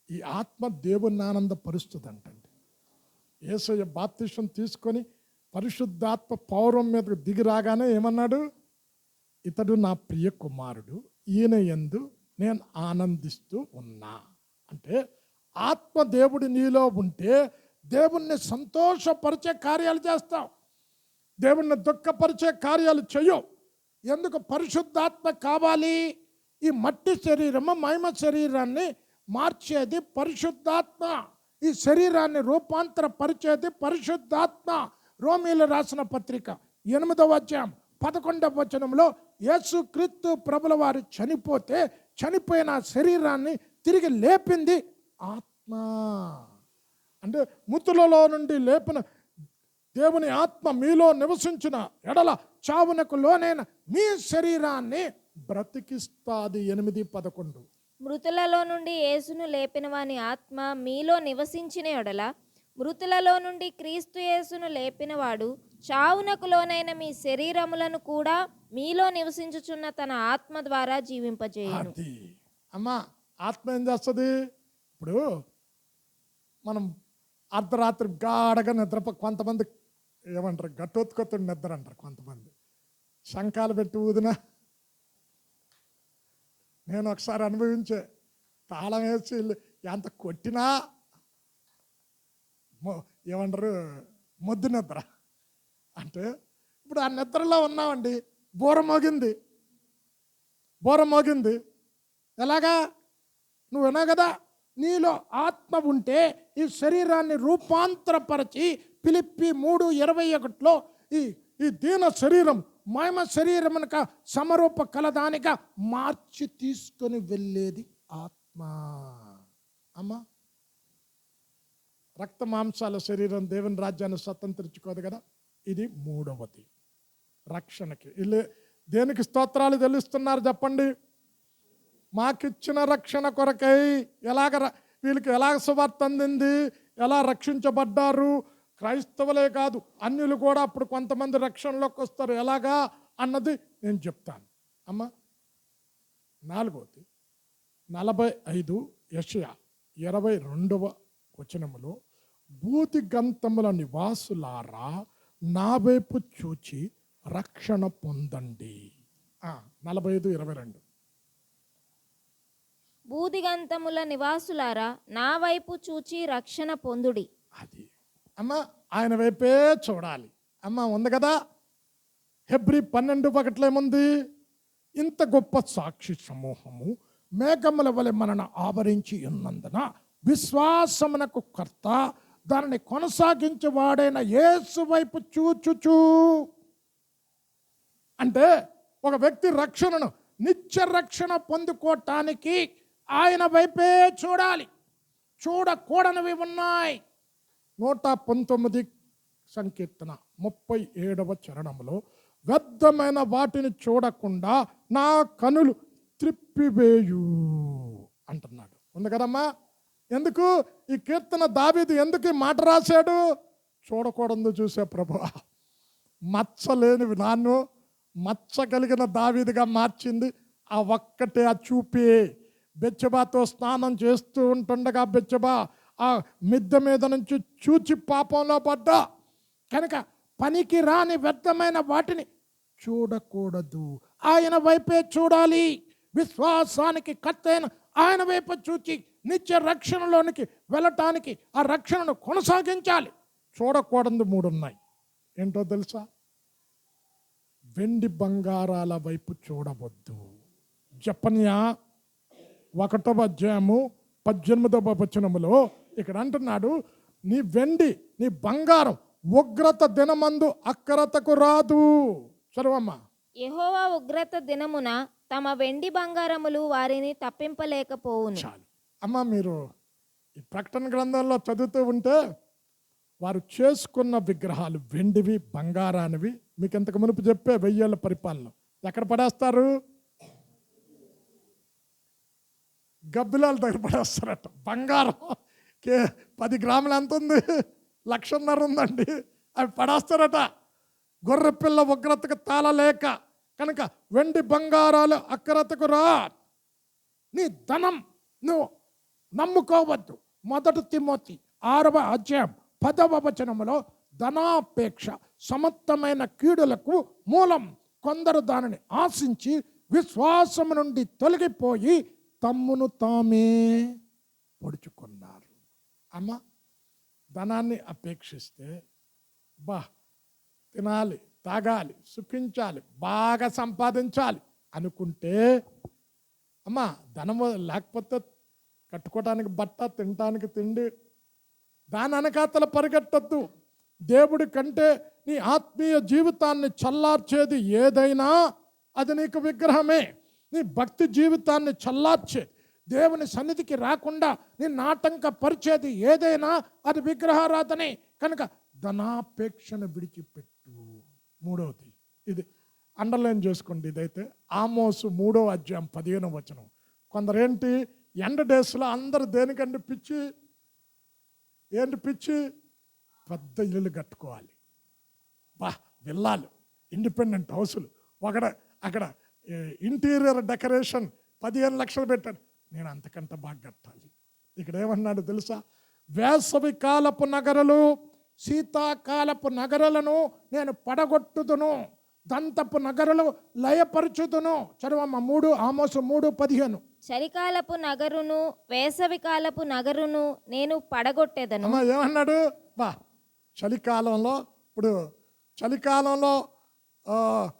ఈ ఆత్మ దేవుని ఆనందపరుస్తుంది అంటండి. యేసయ్య బాప్తిసం తీసుకొని పరిశుద్ధాత్మ పౌరం మీదకు దిగి రాగానే ఏమన్నాడు? ఇతడు నా ప్రియ కుమారుడు, ఈయన యందు నేను ఆనందిస్తూ ఉన్నా. అంటే ఆత్మ దేవుడి నీలో ఉంటే దేవుణ్ణి సంతోషపరిచే కార్యాలు చేస్తావు, దేవుణ్ణి దుఃఖపరిచే కార్యాలు చెయ్యవు. ఎందుకు? పరిశుద్ధాత్మ కావాలి. ఈ మట్టి శరీరము మహిమ శరీరాన్ని మార్చేది పరిశుద్ధాత్మ, ఈ శరీరాన్ని రూపాంతరపరిచేది పరిశుద్ధాత్మ. రోమీలు రాసిన పత్రిక 8వ అధ్యాయం 11వ వచనంలో యేసుక్రీస్తు ప్రభుల వారు చనిపోతే చనిపోయిన శరీరాన్ని తిరిగి లేపింది ఆత్మ. అంటే మృతులలో నుండి లేపిన దేవుని ఆత్మ మీలో నివసించిన ఎడల చావునకు లోనైన మీ శరీరాన్ని బ్రతికిస్తాది. 8:11. మృతులలో నుండి యేసును లేపిన వాని ఆత్మ మీలో నివసించిన ఎడల మృతులలో నుండి క్రీస్తు యేసును లేపినవాడు చావునకు లోనైన మీ శరీరములను కూడా మీలో నివసించుచున్న తన ఆత్మ ద్వారా జీవింపజేయును. అది అమ్మా ఆత్మ ఏం చేస్తుంది? ఇప్పుడు మనం అర్ధరాత్రి గాఢగా నిద్రపో, కొంతమంది ఏమంటారు గట్టొత్తుకొత్తుడు నిద్ర అంటారు, కొంతమంది శంఖాలు పెట్టి ఊదినా. నేను ఒకసారి అనుభవించే, తాళం వేసి ఎంత కొట్టినా ఏమంటారు మొద్దు నిద్ర. అంటే ఇప్పుడు ఆ నిద్రలో ఉన్నామండి, బోర మోగింది. ఎలాగా? నువ్వు విన్నావు కదా, నీలో ఆత్మ ఉంటే ఈ శరీరాన్ని రూపాంతరపరిచి ఫిలిప్పీ 3:21లో ఈ దీన శరీరం మహిమ శరీరమునక సమరూప కలదానిగా మార్చి తీసుకొని వెళ్ళేది ఆత్మ. అమ్మా రక్త మాంసాల శరీరం దేవుని రాజ్యాన్ని స్వతంత్రించుకోదు కదా. ఇది 3వది రక్షణకి. దేనికి స్తోత్రాలు తెలుస్తున్నారు చెప్పండి? మాకిచ్చిన రక్షణ కొరకై వీళ్ళకి ఎలాగ సువార్త అందింది, ఎలా రక్షించబడ్డారు. క్రైస్తవులే కాదు అన్యులు కూడా అప్పుడు కొంతమంది రక్షణలోకి వస్తారు. ఎలాగా అన్నది నేను చెప్తాను. అమ్మ 4వది 45 యెషయా 22వ వచనములో, భూతి గంతముల నివాసులారా నా వైపు చూచి రక్షణ పొందండి. 45:22. బూదిగంతముల నివాసులారా నా వైపు చూచి రక్షణ పొందుడి. అది అమ్మ ఆయన వైపే చూడాలి. అమ్మ ఉంది కదా, హెబ్రీ 12:1 ఏముంది? ఇంత గొప్ప సాక్షి సమూహము మేఘముల వలె మనను ఆవరించి ఉన్నందున విశ్వాసమునకు కర్త దానిని కొనసాగించేవాడైన యేసు వైపు చూచుచు. అంటే ఒక వ్యక్తి రక్షణను నిత్య రక్షణ పొందుకోవటానికి ఆయన వైపే చూడాలి. చూడకూడనివి ఉన్నాయి. 119 సంకీర్తన 37వ చరణంలో, వ్యర్థమైన వాటిని చూడకుండా నా కనులు త్రిప్పివేయు అంటున్నాడు. ఉంది కదమ్మా. ఎందుకు ఈ కీర్తన దావీదు ఎందుకు ఈ మాట రాశాడు? చూడకూడదు చూసే ప్రభువా, మచ్చలేనివి నాన్ను మచ్చ కలిగిన దావీదుగా మార్చింది ఆ ఒక్కటే, ఆ చూపే. బెత్షెబాతో స్నానం చేస్తూ ఉంటుండగా బెత్షెబా ఆ మిద్దె మీద నుంచి చూచి పాపంలో పడ్డా కనుక పనికి రాని వ్యర్థమైన వాటిని చూడకూడదు, ఆయన వైపే చూడాలి. విశ్వాసానికి కర్తైన ఆయన వైపు చూచి నిత్య రక్షణలోనికి వెళ్ళటానికి ఆ రక్షణను కొనసాగించాలి. చూడకూడదు 3 ఉన్నాయి. ఏంటో తెలుసా? వెండి బంగారాల వైపు చూడవద్దు. జెఫన్యా 1వ అధ్యాయము 18వ వచనములో ఇక్కడ అంటున్నాడు, నీ వెండి నీ బంగారం ఉగ్రత దినమందు అక్కరతకు రాదు. చదవమ్మా. యెహోవా ఉగ్రత దినమున తమ వెండి బంగారములు వారిని తప్పింపలేకపోవును. చాలు అమ్మ, మీరు ఈ ప్రకటన గ్రంథంలో చదువుతూ ఉంటే వారు చేసుకున్న విగ్రహాలు వెండివి బంగారానివి మీకు ఇంతకు మునుపు చెప్పే 1000 ఏళ్ల పరిపాలన ఎక్కడ పడేస్తారు? గబ్బిలాల దగ్గర పడేస్తారట. బంగారం 10 గ్రాములు ఎంత ఉంది? 1,500,000 ఉందండి. అవి పడేస్తారట. గొర్రె పిల్ల ఉగ్రతకు తాళలేక. కనుక వెండి బంగారాలు అక్రతకు రా. నీ ధనం నువ్వు నమ్ముకోవద్దు. 1 తిమోతి 6వ అధ్యాయం 10వ వచనములో ధనాపేక్ష సమస్తమైన కీడులకు మూలం. కొందరు దానిని ఆశించి విశ్వాసము నుండి తొలగిపోయి తమ్మును తామే పొడుచుకున్నారు. అమ్మ, ధనాన్ని అపేక్షిస్తే తినాలి, తాగాలి, సుఖించాలి, బాగా సంపాదించాలి అనుకుంటే అమ్మ, ధనము లేకపోతే కట్టుకోవడానికి బట్ట, తినటానికి తిండి, దాని వెనకాతల పరిగెట్టద్దు. దేవుడి కంటే నీ ఆత్మీయ జీవితాన్ని చల్లార్చేది ఏదైనా అది నీకు విగ్రహమే. నీ భక్తి జీవితాన్ని చల్లార్చే, దేవుని సన్నిధికి రాకుండా నిన్ను ఆటంకపరిచేది ఏదైనా అది విగ్రహారాధనే. కనుక ధనాపేక్షను విడిచిపెట్టు. 3వది, ఇది అండర్లైన్ చేసుకోండి. ఇదైతే ఆమోసు 3వ అధ్యాయం 15వ వచనం. కొందరేంటి ఎండ్ డేస్లో అందరూ దేనికంటే పిచ్చి, ఏంటి పిచ్చి? పెద్ద ఇల్లులు కట్టుకోవాలి, విల్లాలు, ఇండిపెండెంట్ హౌసులు, అక్కడ ఇంటీరియర్ డెకరేషన్ 15 లక్షలు పెట్టాడు. నేను అంతకంటే బాగా కట్టాలి. ఇక్కడ ఏమన్నాడు తెలుసా? వేసవి కాలపు నగరులు, శీతాకాలపు నగరులను నేను పడగొట్టుదును, దంతపు నగరులు లయపరచుదును. చదవమ్మ ఆమోసు 3:15. చలికాలపు నగరును వేసవి కాలపు నగరును నేను పడగొట్టేదను. ఏమన్నాడు? చలికాలంలో, ఇప్పుడు చలికాలంలో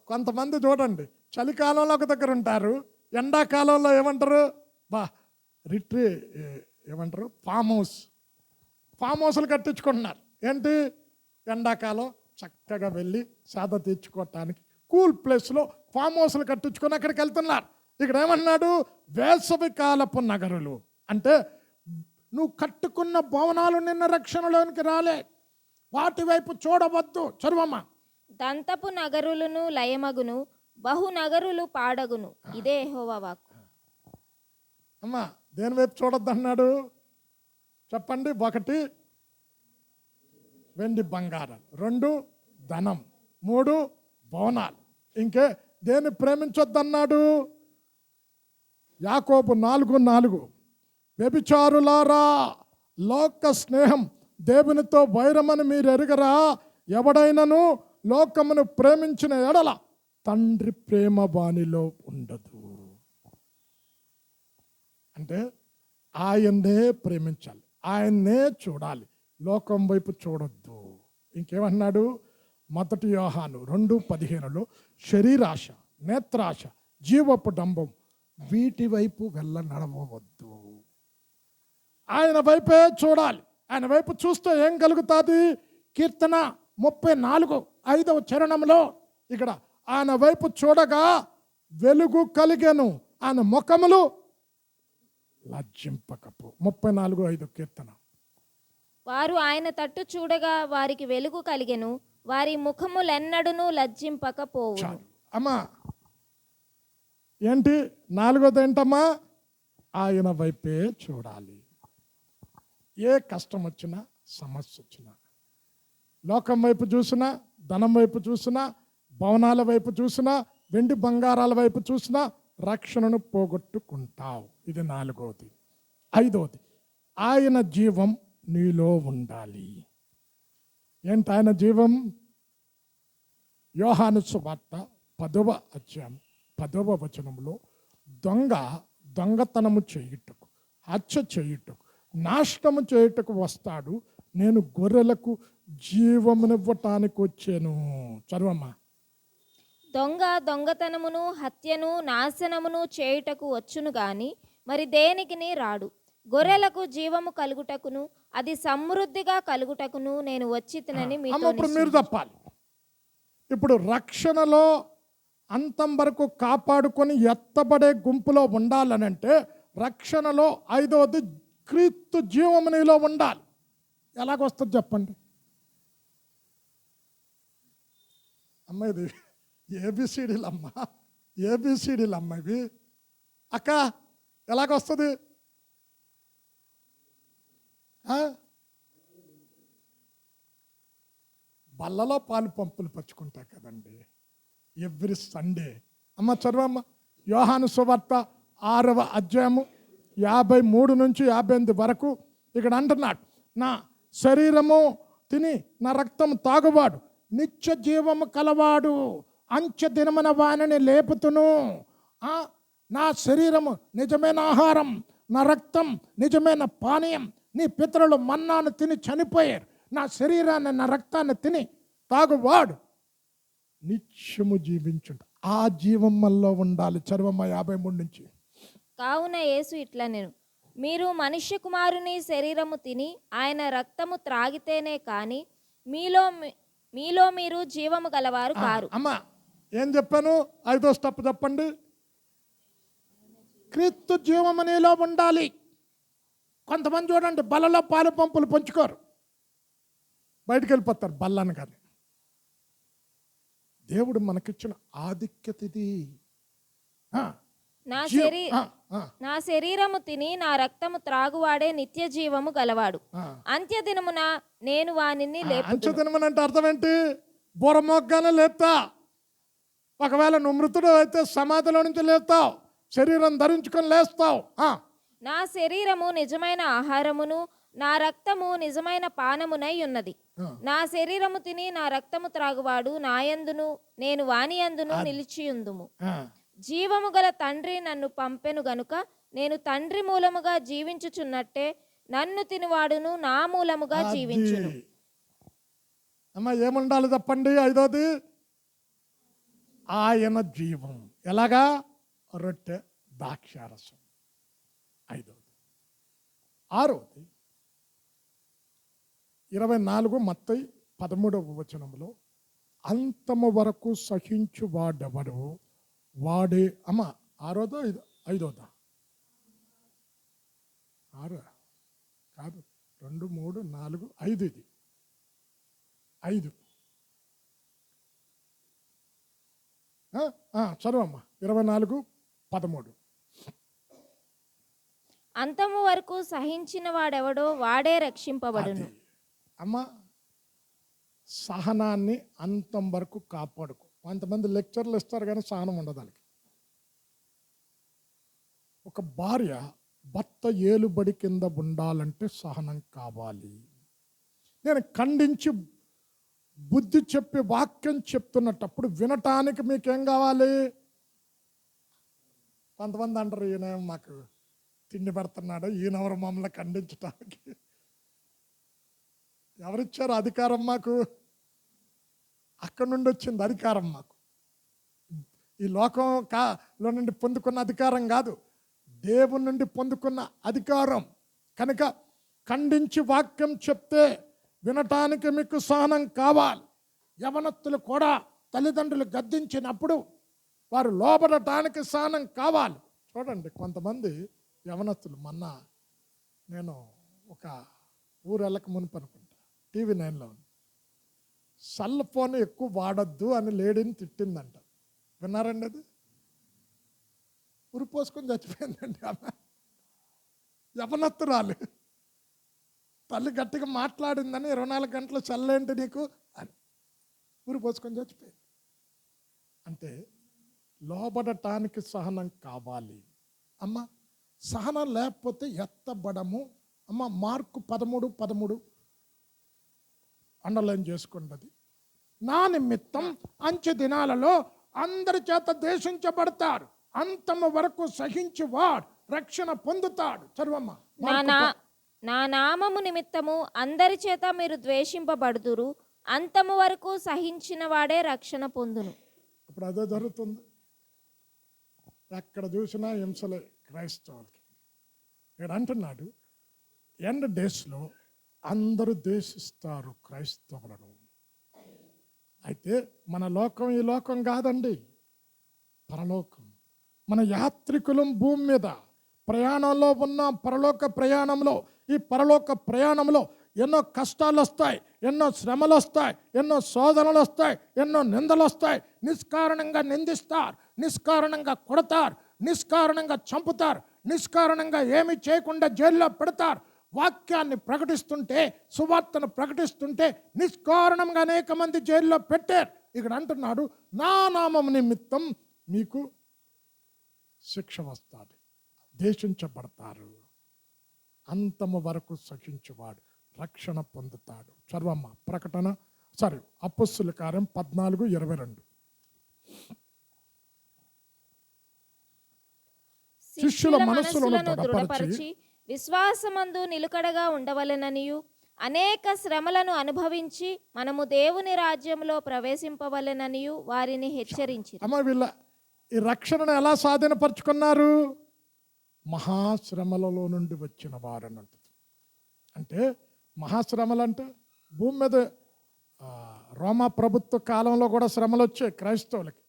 కొంతమంది చూడండి, చలికాలంలో ఒక దగ్గర ఉంటారు, ఎండాకాలంలో ఏమంటారు? ఏమంటారు? ఫామ్ హౌస్లు కట్టించుకుంటున్నారు. ఏంటి? ఎండాకాలం చక్కగా వెళ్ళి సేద తీర్చుకోవటానికి కూల్ ప్లేస్లో ఫామ్ హౌస్లు కట్టించుకొని అక్కడికి వెళ్తున్నారు. ఇక్కడ ఏమన్నాడు? వేసవి కాలపు నగరులు అంటే నువ్వు కట్టుకున్న భవనాలు నిన్న రక్షణలోనికి రాలే, వాటి వైపు చూడవద్దు. చదువమ్మా. దంతపు నగరులను లయమగును, బహు నగరులు పాడగును, ఇదే యెహోవా వాక్కు. అమ్మా, దేని వైపు చూడొద్దు అన్నాడు చెప్పండి? 1 వెండి బంగారం, 2 ధనం, 3 భవనాలు. ఇంకే దేన్ని ప్రేమించొద్దన్నాడు? యాకోబు 4:4 వ్యభిచారులారా, లోక స్నేహం దేవునితో వైరమని మీరు ఎరుగరా? ఎవడైనను లోకమును ప్రేమించిన ఎడల తండ్రి ప్రేమ వానిలో ఉండదు. అంటే ఆయన్నే ప్రేమించాలి, ఆయన్నే చూడాలి, లోకం వైపు చూడొద్దు. ఇంకేమన్నాడు? 1 యోహాను 2:15 శరీరాశ, నేత్రాశ, జీవపు డంబం వీటి వైపు నడవవద్దు. ఆయన వైపే చూడాలి. ఆయన వైపు చూస్తే ఏం కలుగుతుంది? కీర్తన 34:5 చరణంలో ఇక్కడ ఆయన వైపు చూడగా వెలుగు కలిగెను, ఆయన ముఖములు లజ్జింపకపో. 34:5 కీర్తన. వారు ఆయన తట్టు చూడగా వారికి వెలుగు కలిగెను, వారి ముఖములెన్నడును లజ్జింపకపోవు. అమ్మా, ఏంటి 4వది ఏంటమ్మా? ఆయన వైపే చూడాలి. ఏ కష్టం వచ్చినా, సమస్య వచ్చినా, లోకం వైపు చూసినా, ధనం వైపు చూసినా, భవనాల వైపు చూసినా, వెండి బంగారాల వైపు చూసినా రక్షణను పోగొట్టుకుంటావు. ఇది 4వది. 5వది, ఆయన జీవం నీలో ఉండాలి. ఏంటి ఆయన జీవం? యోహాను సువార్త 10వ అధ్యాయం 10వ వచనంలో దొంగతనము చేయుటకు, హత్య చేయుటకు, నాశనము చేయుటకు వస్తాడు, నేను గొర్రెలకు జీవమునివ్వటానికి వచ్చాను. చదవమ్మా. దొంగతనమును, హత్యను, నాశనమును చేయుటకు వచ్చును గాని మరి దేనికిని రాడు. గొర్రెలకు జీవము కలుగుటకును, అది సమృద్ధిగా కలుగుటకును నేను వచ్చితినని మీతో. ఇప్పుడు మీరు చెప్పాలి. ఇప్పుడు రక్షణలో అంతం వరకు కాపాడుకొని ఎత్తబడే గుంపులో ఉండాలనంటే రక్షణలో 5వది క్రీస్తు జీవము నీలో ఉండాలి. ఎలాగొస్తుంది చెప్పండి? అమ్మ, ఇది ఏబిసిడీలు అమ్మ, ఏబిసిడీలు అమ్మ ఇవి. అక్క, ఎలాగొస్తుంది? ఆ? బల్లలో పాలు పంపులు పరుచుకుంటాయి కదండి ఎవ్రీ సండే. అమ్మ చదవమ్మ, యోహాను సువార్త 6వ అధ్యాయము 53 నుంచి 58 వరకు. ఇక్కడ అంటున్నాడు, నా శరీరము తిని నా రక్తం తాగువాడు నిత్య జీవము కలవాడు, అంచె దినమున వానిని లేపుతును. నా శరీరము నిజమైన ఆహారం, నా రక్తం నిజమైన పానీయం. నీ పితరులు మన్నాను తిని చనిపోయారు, నా శరీరాన్ని నా రక్తాన్ని తిని తాగువాడు నిత్యము జీవించుంట. ఆ జీవం మనలో ఉండాలి. చర్వమ్మ 53 నుంచి. కావున యేసు ఇట్లా నేను, మీరు మనుష్య కుమారుని శరీరము తిని ఆయన రక్తము త్రాగితేనే కానీ మీలో మీరు జీవము గలవారు కారు. అమ్మ ఏం చెప్పాను? 5వ స్టెప్ చెప్పండి. క్రీస్తు జీవము నీలో ఉండాలి. కొంతమంది చూడండి బల్లలో పాలు పంపులు పంచుకోరు, బయటికి వెళ్ళిపోతారు బల్లని. కానీ దేవుడు మనకిచ్చిన ఆధిక్యత ఇది. నా శరీరము తిని నా రక్తము త్రాగువాడే నిత్య జీవము గలవాడు, అంత్యదినమున నేను వానిని లేపుదును. అంత్యదినమున అంటే అర్థం ఏంటి? బుర్రమొగ్గానే లేపుతా. ఒకవేళ నువ్వు మృతుడు అయితే సమాధిలో నుంచి లేస్తావు, శరీరం ధరించుకొని లేస్తావు. నా శరీరము నిజమైన ఆహారమును నా రక్తము నిజమైన పానమునై ఉన్నది. నా శరీరము తిని నా రక్తము త్రాగువాడు నాయందును నేను వానియందును నిలిచియుందుము. జీవము గల తండ్రి నన్ను పంపెను గనుక నేను తండ్రి మూలముగా జీవించుచున్నట్టే నన్ను తినివాడును నా మూలముగా జీవించును. అమ్మ ఏముండాలి చెప్పండి? 5వది ఆయన జీవం. ఎలాగా? రొట్టె ద్రాక్షారసం. 5వది. 6వది 24 మత్తయి 13వ వచనంలో, అంతము వరకు సహించు వాడెవడు వాడే. అమ్మ 6వదా 5వదా? 6 కాదు, 2 3 4 5. ఇది 5. చదవమ్మా 24:13. అంతము వరకు సహించిన వాడెవడో వాడే రక్షింపబడును. అమ్మ సహనాన్ని అంతం వరకు కాపాడుకో. కొంతమంది లెక్చర్లు ఇస్తారు కానీ సహనం ఉండదు వాళ్ళకి. ఒక భార్య భర్త ఏలుబడి కింద ఉండాలంటే సహనం కావాలి. నేను ఖండించి బుద్ధి చెప్పి వాక్యం చెప్తున్నప్పుడు వినటానికి మీకేం కావాలి? కొంతమంది అంటారు, ఈయన మాకు తిండి పెడుతున్నాడు, ఈయనెవరు మమ్మల్ని ఖండించటానికి? ఎవరిచ్చారు అధికారం మాకు? అక్కడి నుండి వచ్చింది అధికారం మాకు. ఈ లోకంలో నుండి పొందుకున్న అధికారం కాదు, దేవుని నుండి పొందుకున్న అధికారం. కనుక ఖండించి వాక్యం చెప్తే వినటానికి మీకు సహనం కావాలి. యవనస్తులు కూడా తల్లిదండ్రులు గద్దించినప్పుడు వారు లోబడటానికి సహనం కావాలి. చూడండి కొంతమంది యవనస్తులు, నేను ఒక ఊరెళ్ళక మునుపు అనుకుంటా టీవీ 9లో సెల్ ఫోన్ ఎక్కువ వాడద్దు అని లేడీని తిట్టిందంట. విన్నారండి? అది ఉరిపోసుకొని చచ్చిపోయిందండి ఆమె. యవనస్తురాలు తల్లి గట్టిగా మాట్లాడిందని 24 గంటలు చల్లేంటి నీకు అని ఉరిపోసుకొని చచ్చిపోయింది. అంటే లోబడటానికి సహనం కావాలి. అమ్మ సహనం లేకపోతే ఎత్తబడము. అమ్మ మార్కు 13:13 అండర్లైన్ చేసుకున్నది. నా నిమిత్తం అంచె దినాలలో అందరి చేత దేశించబడతారు, అంతము వరకు సహించువాడు రక్షణ పొందుతాడు. చదవమ్మ. నా నామము నిమిత్తము అందరి చేత మీరు ద్వేషింపబడుదురు, అంతము వరకు సహించిన వాడే రక్షణ పొందును. ఇప్పుడు అదే జరుగుతుంది. ఎక్కడ చూసినా హింసలే క్రైస్తవులకి. ఇక్కడ అంటున్నాడు, ఎండ్ డేస్లో అందరూ ద్వేషిస్తారు క్రైస్తవులను. అయితే మన లోకం ఈ లోకం కాదండి, పరలోకం. మన యాత్రికులం భూమి మీద ప్రయాణంలో ఉన్న పరలోక ప్రయాణంలో, ఈ పరలోక ప్రయాణంలో ఎన్నో కష్టాలు వస్తాయి, ఎన్నో శ్రమలు వస్తాయి, ఎన్నో శోధనలు వస్తాయి, ఎన్నో నిందలు వస్తాయి. నిష్కారణంగా నిందిస్తారు, నిష్కారణంగా కొడతారు, నిష్కారణంగా చంపుతారు, నిష్కారణంగా ఏమి చేయకుండా జైల్లో పెడతారు. వాక్యాన్ని ప్రకటిస్తుంటే, సువార్తను ప్రకటిస్తుంటే నిష్కారణంగా అనేక మంది జైల్లో పెట్టారు. ఇక్కడ అంటున్నాడు, నా నామం నిమిత్తం మీకు శిక్ష వస్తుంది, దేశించబడతారు. అంతము వరకు సహించువాడు రక్షణ పొందుతాడు. చదవమ్మ ప్రకటన అపొస్తలుల కార్యం 14:22. శిష్యుల మనస్సులను దృఢపరచి విశ్వాసమందు నిలుకడగా ఉండవలెననియు అనేక శ్రమలను అనుభవించి మనము దేవుని రాజ్యంలో ప్రవేశింపవలెననియు వారిని హెచ్చరించి. అమ్మ వీళ్ళ ఈ రక్షణను ఎలా స్వాధీనపరుచుకున్నారు? మహాశ్రమలలో నుండి వచ్చిన వారనంట. అంటే మహాశ్రమలు అంటే భూమి మీద రోమా ప్రభుత్వ కాలంలో కూడా శ్రమలు వచ్చాయి క్రైస్తవులకి.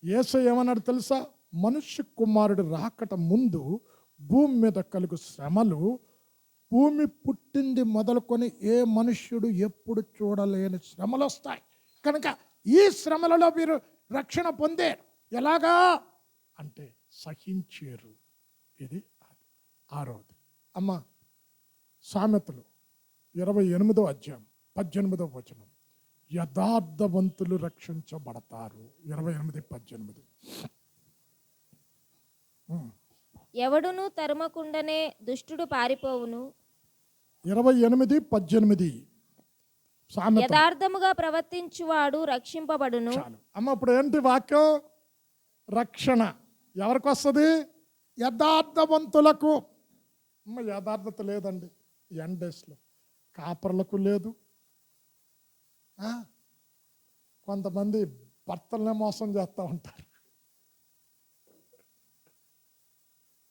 యేసు ఏమన్నాడు తెలుసా? మనుష్య కుమారుడు రాకట ముందు భూమి మీద కలుగు శ్రమలు భూమి పుట్టింది మొదలుకొని ఏ మనుష్యుడు ఎప్పుడు చూడలేని శ్రమలు వస్తాయి. కనుక ఈ శ్రమలలో మీరు రక్షణ పొందారు. ఎలాగా అంటే సహించారు. ఇది 6వది. అమ్మ సామెతలు 28వ అధ్యాయం 18వ వచనం. యథార్థవంతులు రక్షించబడతారు. 28:18. ఎవడును తరుమకుండనే దుష్టుడు పారిపోవును. 28:18. యథార్థముగా ప్రవర్తించువాడు రక్షింపబడును. చాలు అమ్మ. ఇప్పుడు ఏంటి వాక్యం? రక్షణ ఎవరికి వస్తుంది? యథార్థవంతులకు. అమ్మ యథార్థత లేదండి ఎండ్ డేస్లో. కాపర్లకు లేదు. కొంతమంది భర్తలనే మోసం చేస్తూ ఉంటారు.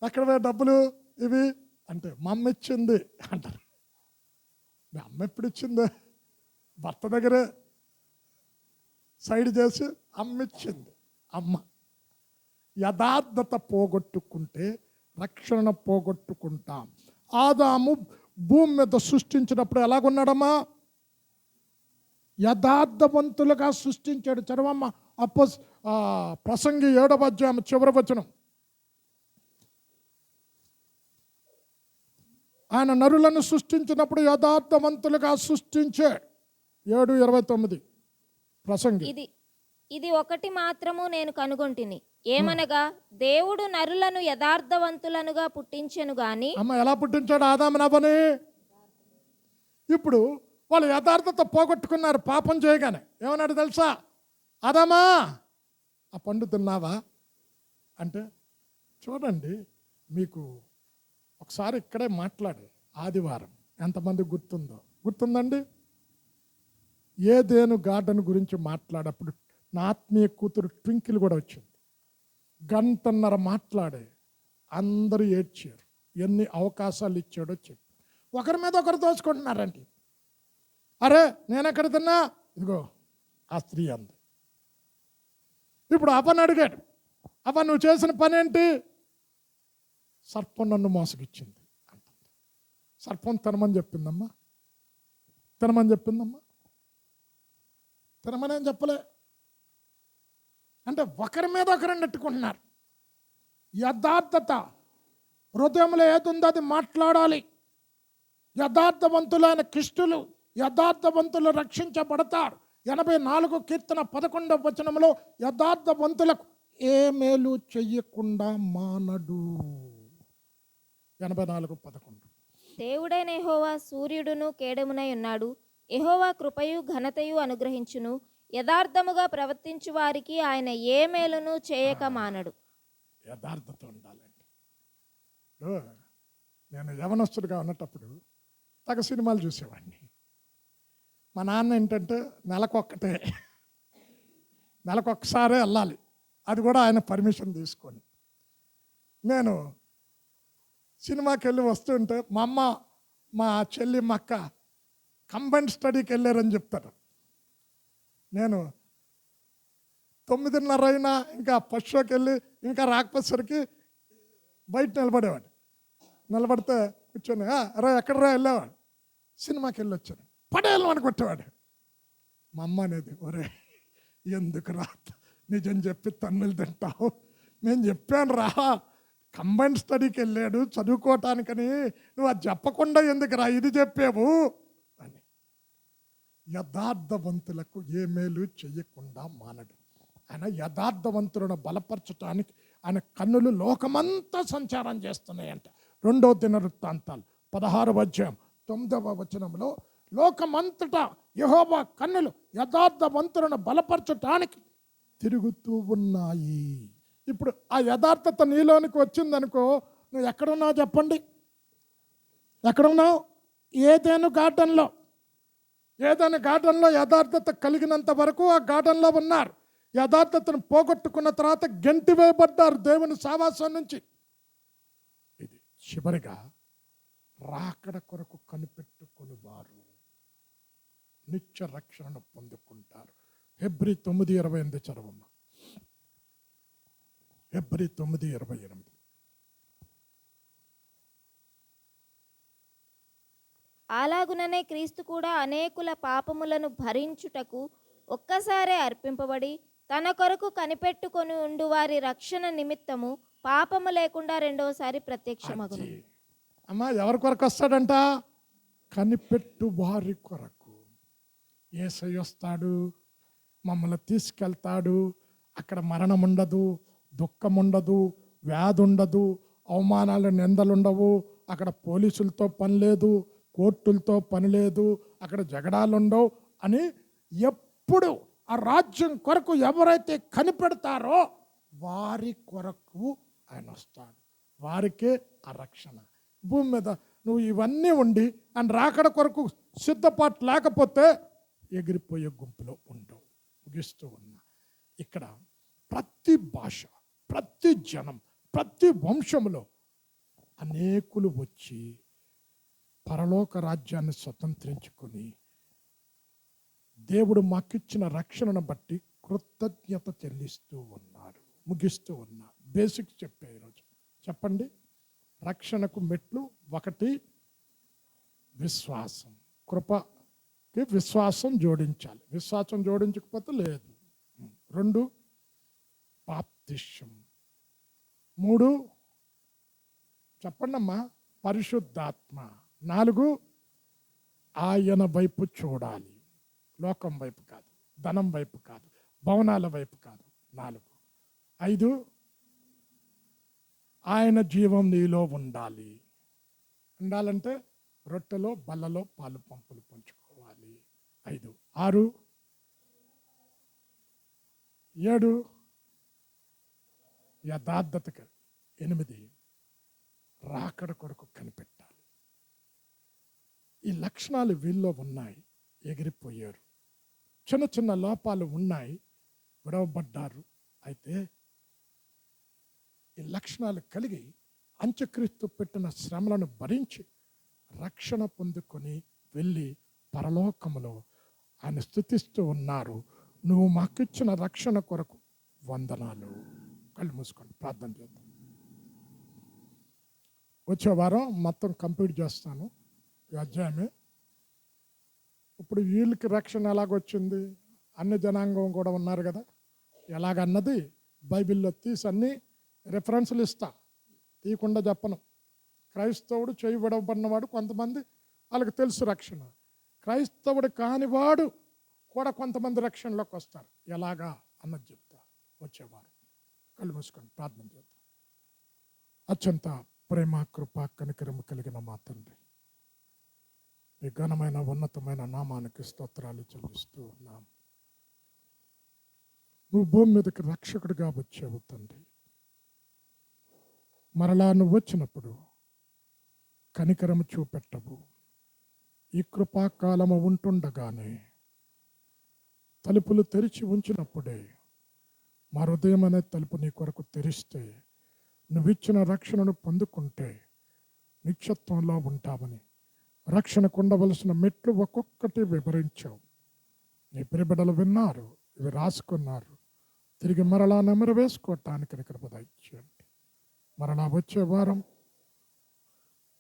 ఎక్కడ డబ్బులు ఇవి అంటే మా అమ్మ ఇచ్చింది అంటారు. మీ అమ్మ ఎప్పుడు ఇచ్చింది? భర్త దగ్గరే సైడ్ చేసి అమ్మ ఇచ్చింది. అమ్మ యథార్థత పోగొట్టుకుంటే రక్షణ పోగొట్టుకుంటాం. ఆదాము భూమి మీద సృష్టించినప్పుడు ఎలాగున్నాడమ్మా? యథార్థవంతులుగా సృష్టించాడు. చదవమ్మ ప్రసంగి 7వ అధ్యాయం చివరి వచనం. ఆయన నరులను సృష్టించినప్పుడు యథార్థవంతులుగా సృష్టించాడు. 7:29 ప్రసంగి. ఇది ఒకటి మాత్రము నేను కనుగొంటిని, ఏమనగా దేవుడు నరులను యథార్థవంతులనుగా పుట్టించెను గాని. అమ్మ ఎలా పుట్టించాడు ఆదామునవ్వని? ఇప్పుడు వాళ్ళు యథార్థత పోగొట్టుకున్నారు పాపం చేయగానే. ఏమన్నాడు తెలుసా? ఆదామా ఆ పండు తిన్నావా అంటే, చూడండి మీకు ఒకసారి ఇక్కడే మాట్లాడే ఆదివారం ఎంతమంది గుర్తుందండి? ఏదేను గార్డెన్ గురించి మాట్లాడప్పుడు నా ఆత్మీయ కూతురు ట్వింకిల్ కూడా వచ్చింది. 1 గంట మాట్లాడే అందరూ ఏడ్చారు. ఎన్ని అవకాశాలు ఇచ్చాడో చెప్పి ఒకరి మీద ఒకరు దోచుకుంటున్నారండి. అరే నేను ఎక్కడ తిన్నా? ఇదిగో ఆ స్త్రీ అంది. ఇప్పుడు అవ్వని అడిగాడు, అవ్వ నువ్వు చేసిన పని ఏంటి? సర్పం నన్ను మోసగిచ్చింది అంటుంది. సర్పం తినమని చెప్పిందమ్మా? తినమని ఏం చెప్పలే. అంటే ఒకరి మీద ఒకరు నెట్టుకుంటున్నారు. యథార్థత హృదయంలో ఏదుందో అది మాట్లాడాలి. యథార్థవంతులైన క్రిస్తులు, యథార్థవంతులు రక్షించబడతారు. 84 కీర్తన 11వ వచనంలో యథార్థవంతులకు ఏ మేలు చెయ్యకుండా మానడు. 84:11. దేవుడైన యెహోవా సూర్యుడును కేడమునై ఉన్నాడు. యెహోవా కృపయు ఘనతయు అనుగ్రహించును. యథార్థముగా ప్రవర్తించు వారికి ఆయన ఏ మేలును చేయక మానడు. యథార్థత ఉండాలండి. నేను యవనస్తుడిగా ఉన్నప్పుడు తగ సినిమాలు చూసేవాడిని. మా నాన్న ఏంటంటే నెలకొక్కసారే వెళ్ళాలి. అది కూడా ఆయన పర్మిషన్ తీసుకొని. నేను సినిమాకి వెళ్ళి వస్తుంటే మా అమ్మ మా చెల్లి మా అక్క కంబైన్డ్ స్టడీకి వెళ్ళారని చెప్తారు. నేను 9:30 అయినా ఇంకా ఫస్ట్ షోకి వెళ్ళి ఇంకా రాకపోయేసరికి బయట నిలబడితే కూర్చొని అరే ఎక్కడరా వెళ్ళేవాడు? సినిమాకి వెళ్ళి వచ్చాను. పడేళ్ళు అని కొట్టేవాడు. మా అమ్మ అనేది, ఒరే ఎందుకు రా నిజం చెప్పి తన్నులు తింటావు, నేను చెప్పాను రా కంబైన్ స్టడీకి వెళ్ళాడు చదువుకోవటానికని, నువ్వు అది చెప్పకుండా ఎందుకురా ఇది చెప్పావు అని. యథార్థవంతులకు ఏ మేలు చెయ్యకుండా మానడు. ఆయన యథార్థవంతులను బలపరచటానికి ఆయన కన్నులు లోకమంతా సంచారం చేస్తున్నాయంట. 2వ దినవృత్తాంతాలు 16వ అధ్యాయం 9వ వచనంలో లోకమంతటా యెహోవా కన్నులు యథార్థవంతులను బలపరచటానికి తిరుగుతూ ఉన్నాయి. ఇప్పుడు ఆ యథార్థత నీలోనికి వచ్చిందనుకో, నువ్వు ఎక్కడున్నావు చెప్పండి? ఎక్కడున్నావు? ఏదైనా గార్డెన్లో. ఏదైనా గార్డెన్లో యథార్థత కలిగినంత వరకు ఆ గార్డెన్లో ఉన్నారు. యథార్థతను పోగొట్టుకున్న తర్వాత గెంటి వేయబడ్డారు దేవుని సావాసం నుంచి. ఇది చివరిగా రాకడ కొరకు కనిపెట్టుకుని వారు నిత్య రక్షణను పొందుకుంటారు. హెబ్రీ 9:28 చదవమ్మా. హెబ్రీ 9:28. అలాగుననే క్రీస్తు కూడా అనేకుల పాపములను భరించుటకు ఒక్కసారే అర్పింపబడి తన కొరకు కనిపెట్టుకొని ఉండు వారి రక్షణ నిమిత్తము పాపము లేకుండా రెండోసారి ప్రత్యక్షమగును. అమ్మా, ఎవరి కొరకు వస్తాడంట? కనిపెట్టు వారి కొరకు. యేసయ్య వస్తాడు, మమ్మల్ని తీసుకెళ్తాడు. అక్కడ మరణం ఉండదు, దుఃఖం ఉండదు, వ్యాధి ఉండదు, అవమానాలు నిందలుండవు. అక్కడ పోలీసులతో పని లేదు, కోర్టులతో పని లేదు, అక్కడ జగడాలు ఉండవు అని ఎప్పుడు ఆ రాజ్యం కొరకు ఎవరైతే కనిపెడతారో వారి కొరకు ఆయన వస్తాడు. వారికే ఆ రక్షణ. భూమి మీద నువ్వు ఇవన్నీ ఉండి ఆయన రాకడ కొరకు సిద్ధపాటు లేకపోతే ఎగిరిపోయే గుంపులో ఉండవు. ముగిస్తూ ఉన్నా, ఇక్కడ ప్రతి భాష, ప్రతి జనం, ప్రతి వంశములో అనేకులు వచ్చి పరలోక రాజ్యాన్ని స్వతంత్రించుకొని దేవుడు మాకిచ్చిన రక్షణను బట్టి కృతజ్ఞత చెల్లిస్తూ ఉన్నారు. ముగిస్తూ ఉన్నా, బేసిక్స్ చెప్పే ఈరోజు. చెప్పండి. రక్షణకు మెట్లు 1 విశ్వాసం. కృపకి విశ్వాసం జోడించాలి. విశ్వాసం జోడించకపోతే లేదు. 2 బాప్తిస్మం. 3 చెప్పండమ్మా పరిశుద్ధాత్మ. 4 ఆయన వైపు చూడాలి, లోకం వైపు కాదు, ధనం వైపు కాదు, భవనాల వైపు కాదు. 4. 5 ఆయన జీవం నీలో ఉండాలి. ఉండాలంటే రొట్టెలో బల్లలో పాలు పంపులు పంచుకోవాలి. 5. 6 7 యథార్థతగా. 8 రాకడ కొరకు కనిపెట్టాలి. ఈ లక్షణాలు వీళ్ళలో ఉన్నాయి, ఎగిరిపోయారు. చిన్న చిన్న లోపాలు ఉన్నాయి, విడవబడ్డారు. అయితే ఈ లక్షణాలు కలిగి అంత్యక్రీస్తు పెట్టిన శ్రమలను భరించి రక్షణ పొందుకొని వెళ్ళి పరలోకములో ఆయన స్తుతిస్తూ ఉన్నారు. నువ్వు మాకిచ్చిన రక్షణ కొరకు వందనాలు. కళ్ళు మూసుకొని ప్రార్థన చేద్దాం. వచ్చే వారం మొత్తం కంప్లీట్ చేస్తాను ఈ అధ్యాయమే. ఇప్పుడు వీళ్ళకి రక్షణ ఎలాగొచ్చింది? అన్ని జనాంగం కూడా ఉన్నారు కదా, ఎలాగన్నది బైబిల్లో తీసి అన్ని రెఫరెన్స్లు ఇస్తా, తీయకుండా చెప్పను. క్రైస్తవుడు చేయి విడవబడినవాడు కొంతమంది, వాళ్ళకి తెలుసు రక్షణ. క్రైస్తవుడు కానివాడు కూడా కొంతమంది రక్షణలోకి వస్తారు. ఎలాగా అన్నది చెప్తా వచ్చేవారు. కళ్ళు మూసుకొని ప్రార్థన చేద్దాం. అత్యంత ప్రేమ, కృప, కనికరము కలిగిన మా తండ్రి, ఈ ఘనమైన ఉన్నతమైన నామానికి స్తోత్రాలు చెల్లిస్తూ ఉన్నాం. నువ్వు భూమి మీదకి రక్షకుడిగా వచ్చావు తండ్రి. మరలా నువ్వు వచ్చినప్పుడు కనికరము చూపెట్టవు. ఈ కృపాకాలము ఉంటుండగానే తలుపులు తెరిచి ఉంచినప్పుడే మా హృదయం అనే తలుపు నీ కొరకు తెరిస్తే నువ్విచ్చిన రక్షణను పొందుకుంటే నిత్యత్వంలో ఉంటామని రక్షణకు ఉండవలసిన మెట్లు ఒక్కొక్కటి వివరించావు. నీ ప్రియబిడ్డలు విన్నారు, ఇవి రాసుకున్నారు. తిరిగి మరలా నెమరు వేసుకోవటానికి కృప దయచేయండి. మరలా వచ్చే వారం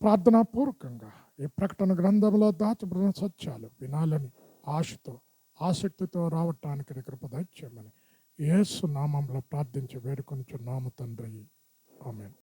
ప్రార్థనాపూర్వకంగా ఈ ప్రకటన గ్రంథంలో దాచబడిన సత్యాలు వినాలని ఆశతో, ఆసక్తితో రావటానికి కృప దయచేయమని యేసు నామంలో ప్రార్థించి వేడుకొనుచున్నాము తండ్రి.